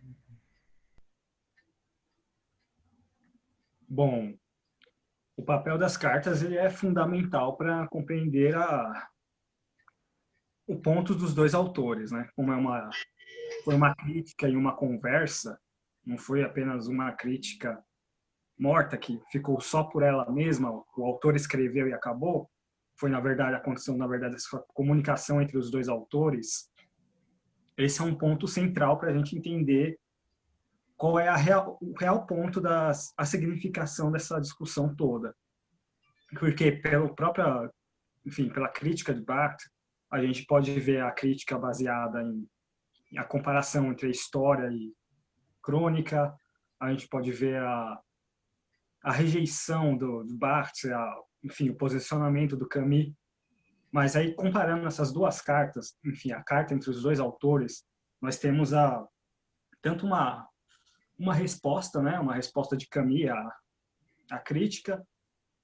Bom, o papel das cartas ele é fundamental para compreender o ponto dos dois autores, né? Como foi uma crítica e uma conversa, não foi apenas uma crítica morta que ficou só por ela mesma, o autor escreveu e acabou. Foi, na verdade, aconteceu, na verdade, essa comunicação entre os dois autores. Esse é um ponto central para a gente entender qual é o real ponto a significação dessa discussão toda. Porque pela crítica de Barthes, a gente pode ver a crítica baseada em a comparação entre a história e crônica, a gente pode ver a rejeição do Barthes, enfim, o posicionamento do Camus. Mas aí, comparando essas duas cartas, enfim, a carta entre os dois autores, nós temos tanto uma resposta, né, uma resposta de Camus à crítica,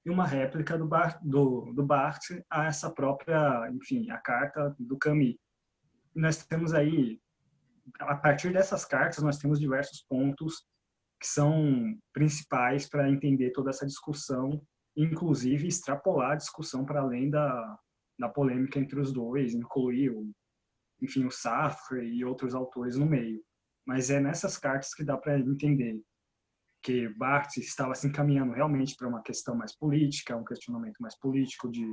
e uma réplica do Barthes a essa própria, enfim, a carta do Camus. E nós temos aí, a partir dessas cartas, nós temos diversos pontos que são principais para entender toda essa discussão, inclusive extrapolar a discussão para além da polêmica entre os dois, incluir enfim, o Sartre e outros autores no meio. Mas é nessas cartas que dá para entender que Barthes estava se encaminhando realmente para uma questão mais política, um questionamento mais político de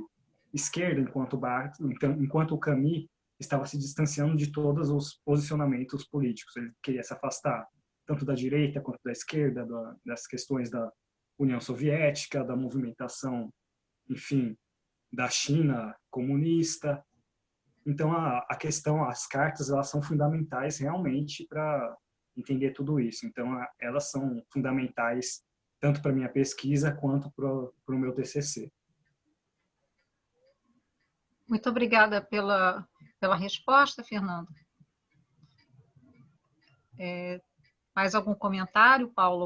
esquerda, enquanto o Camus estava se distanciando de todos os posicionamentos políticos. Ele queria se afastar tanto da direita quanto da esquerda, das questões da União Soviética, da movimentação, enfim, da China comunista. Então, a questão, as cartas, elas são fundamentais realmente para entender tudo isso. Então, elas são fundamentais tanto para a minha pesquisa quanto para o meu TCC. Muito obrigada pela resposta, Fernando. Mais algum comentário, Paulo?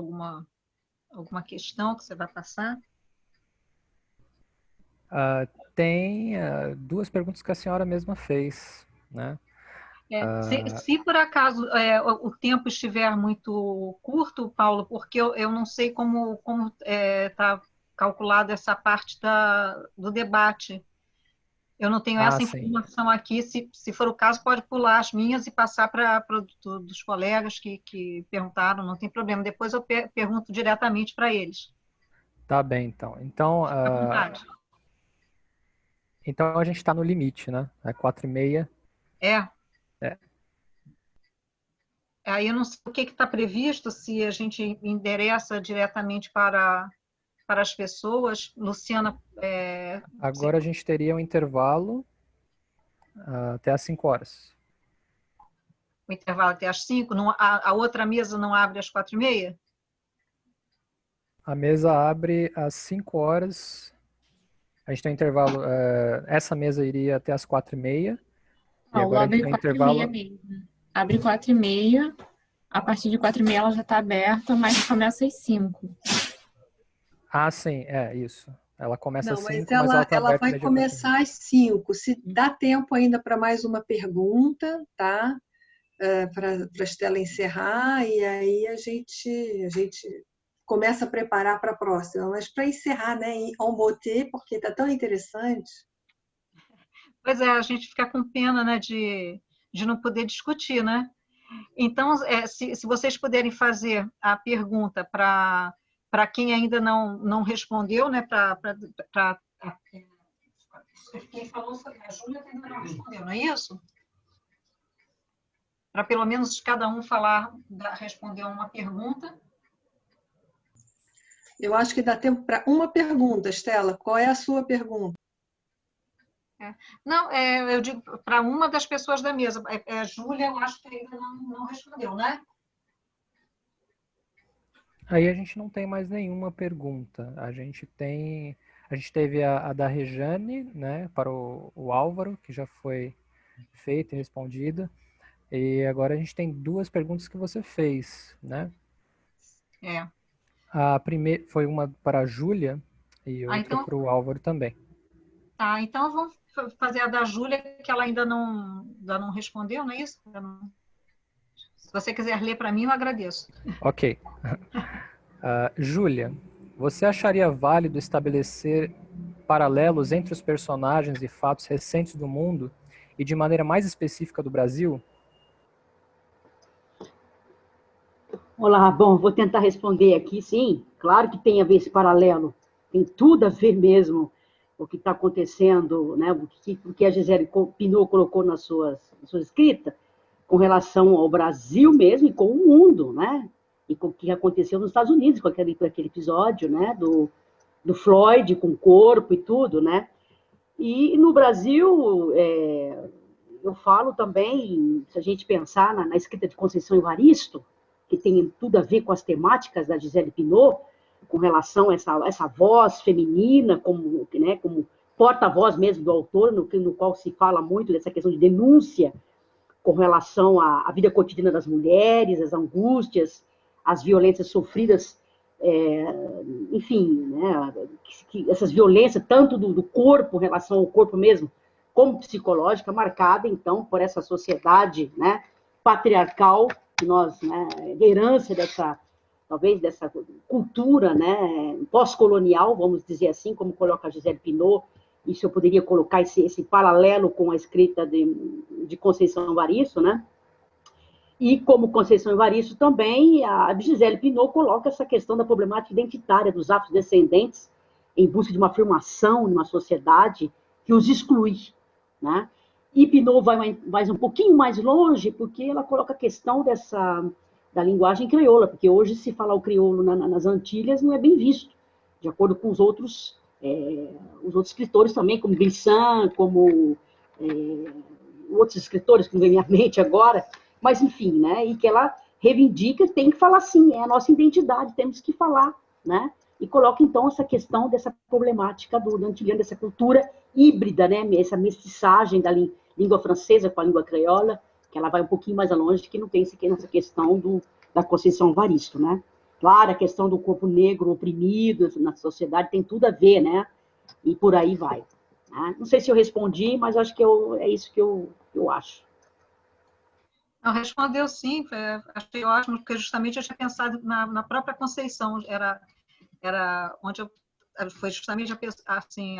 Alguma questão que você vai passar? Tem duas perguntas que a senhora mesma fez, né? Se por acaso o tempo estiver muito curto, Paulo, porque eu não sei como está calculada essa parte do debate. Eu não tenho essa informação aqui. Se for o caso, pode pular as minhas e passar para dos colegas que perguntaram, não tem problema. Depois eu pergunto diretamente para eles. Tá bem, então. Então a gente está no limite, né? É 4h30. Aí eu não sei o que está previsto, se a gente endereça diretamente para as pessoas. Luciana... Agora a gente teria um intervalo até às 5h. O intervalo até às 5? A outra mesa não abre às 4h30? A mesa abre às 5h. A gente tem um intervalo. Essa mesa iria até às 4h30. Paulo, abre 4h30 mesmo. Abre 4h30. A partir de 4h30 ela já está aberta, mas começa às 5. Ah, sim, isso. Ela começa às 5, mas ela vai começar às 5. Se dá tempo ainda para mais uma pergunta, tá? Para a Estela encerrar, e aí a gente começa a preparar para a próxima. Mas para encerrar, né, em en beauté, porque está tão interessante. Pois é, a gente fica com pena, né, de não poder discutir, né? Então, se vocês puderem fazer a pergunta para quem ainda não respondeu, né, quem falou foi a Júlia, que ainda não respondeu, não é isso? Para pelo menos cada um responder uma pergunta. Eu acho que dá tempo para uma pergunta, Estela. Qual é a sua pergunta? Não, eu digo para uma das pessoas da mesa. A Júlia, eu acho que ainda não respondeu, né? Aí a gente não tem mais nenhuma pergunta. A gente teve a da Rejane, né, para o Álvaro, que já foi feita e respondida. E agora a gente tem duas perguntas que você fez, né? A primeira foi uma para a Júlia e outra então, para o Álvaro também. Tá, então vamos fazer a da Júlia, que ela ainda não respondeu, não é isso? Se você quiser ler para mim, eu agradeço. Ok. Júlia, você acharia válido estabelecer paralelos entre os personagens e fatos recentes do mundo e de maneira mais específica do Brasil? Olá, bom, vou tentar responder aqui, sim. Claro que tem a ver esse paralelo, tem tudo a ver mesmo o que está acontecendo, né? O que a Gisele Pineau colocou na sua escrita, com relação ao Brasil mesmo e com o mundo, né? E com o que aconteceu nos Estados Unidos, com aquele episódio, né? Do Floyd com o corpo e tudo, né? E no Brasil, eu falo também, se a gente pensar na escrita de Conceição Evaristo, que tem tudo a ver com as temáticas da Gisele Pineau, com relação a essa voz feminina, como porta-voz mesmo do autor, no qual se fala muito dessa questão de denúncia com relação à vida cotidiana das mulheres, as angústias, as violências sofridas, enfim, né, essas violências, tanto do corpo, em relação ao corpo mesmo, como psicológica, marcada, então, por essa sociedade, né, patriarcal, que nós, né, herança talvez dessa cultura, né, pós-colonial, vamos dizer assim, como coloca a Gisele Pineau. Isso eu poderia colocar esse paralelo com a escrita de Conceição Evaristo, né? E como Conceição Evaristo também, a Gisele Pineau coloca essa questão da problemática identitária dos afrodescendentes em busca de uma afirmação numa sociedade que os exclui, né? E Pineau vai um pouquinho mais longe, porque ela coloca a questão da linguagem crioula, porque hoje se falar o crioulo nas Antilhas não é bem visto, de acordo com os outros escritores também, como Brisson, como outros escritores que não vem à mente agora, mas enfim, né? E que ela reivindica, tem que falar sim, é a nossa identidade, temos que falar, né? E coloca então essa questão dessa problemática do antilhano, dessa cultura híbrida, né? Essa mestiçagem da língua francesa com a língua creola, que ela vai um pouquinho mais longe, que não tem essa questão da Conceição Evaristo, né? Claro, a questão do corpo negro oprimido na sociedade tem tudo a ver, né? E por aí vai. Né? Não sei se eu respondi, mas acho que é isso que eu acho. Não, respondeu sim, achei ótimo, porque justamente eu tinha pensado na própria Conceição, era onde foi justamente assim,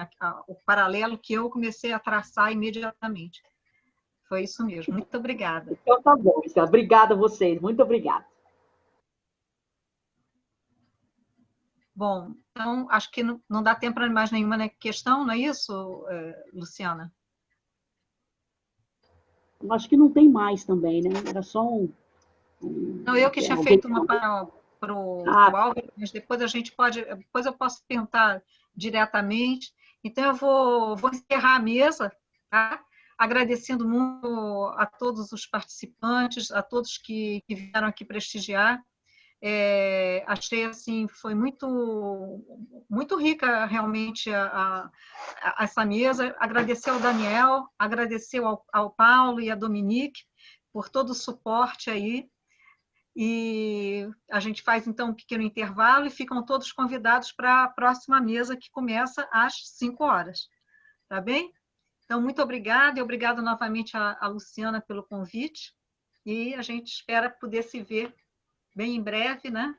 o paralelo que eu comecei a traçar imediatamente. Foi isso mesmo. Muito obrigada. Então tá bom, Estela. Obrigada a vocês. Muito obrigada. Bom, então acho que não dá tempo para mais nenhuma questão, não é isso, Luciana? Acho que não tem mais também, né? Era só Não, eu que tinha feito uma para o Álvaro, mas depois depois eu posso tentar diretamente. Então eu vou encerrar a mesa, tá? Agradecendo muito a todos os participantes, a todos que vieram aqui prestigiar. Achei assim, foi muito rica realmente essa mesa. Agradecer ao Daniel, agradecer ao Paulo e à Dominique por todo o suporte aí. E a gente faz então um pequeno intervalo e ficam todos convidados para a próxima mesa, que começa às 5 horas. Tá bem? Então, muito obrigada, e obrigada novamente a Luciana pelo convite, e a gente espera poder se ver bem em breve, né?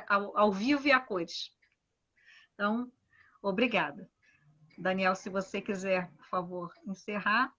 Ao vivo e a cores. Então, obrigada. Daniel, se você quiser, por favor, encerrar.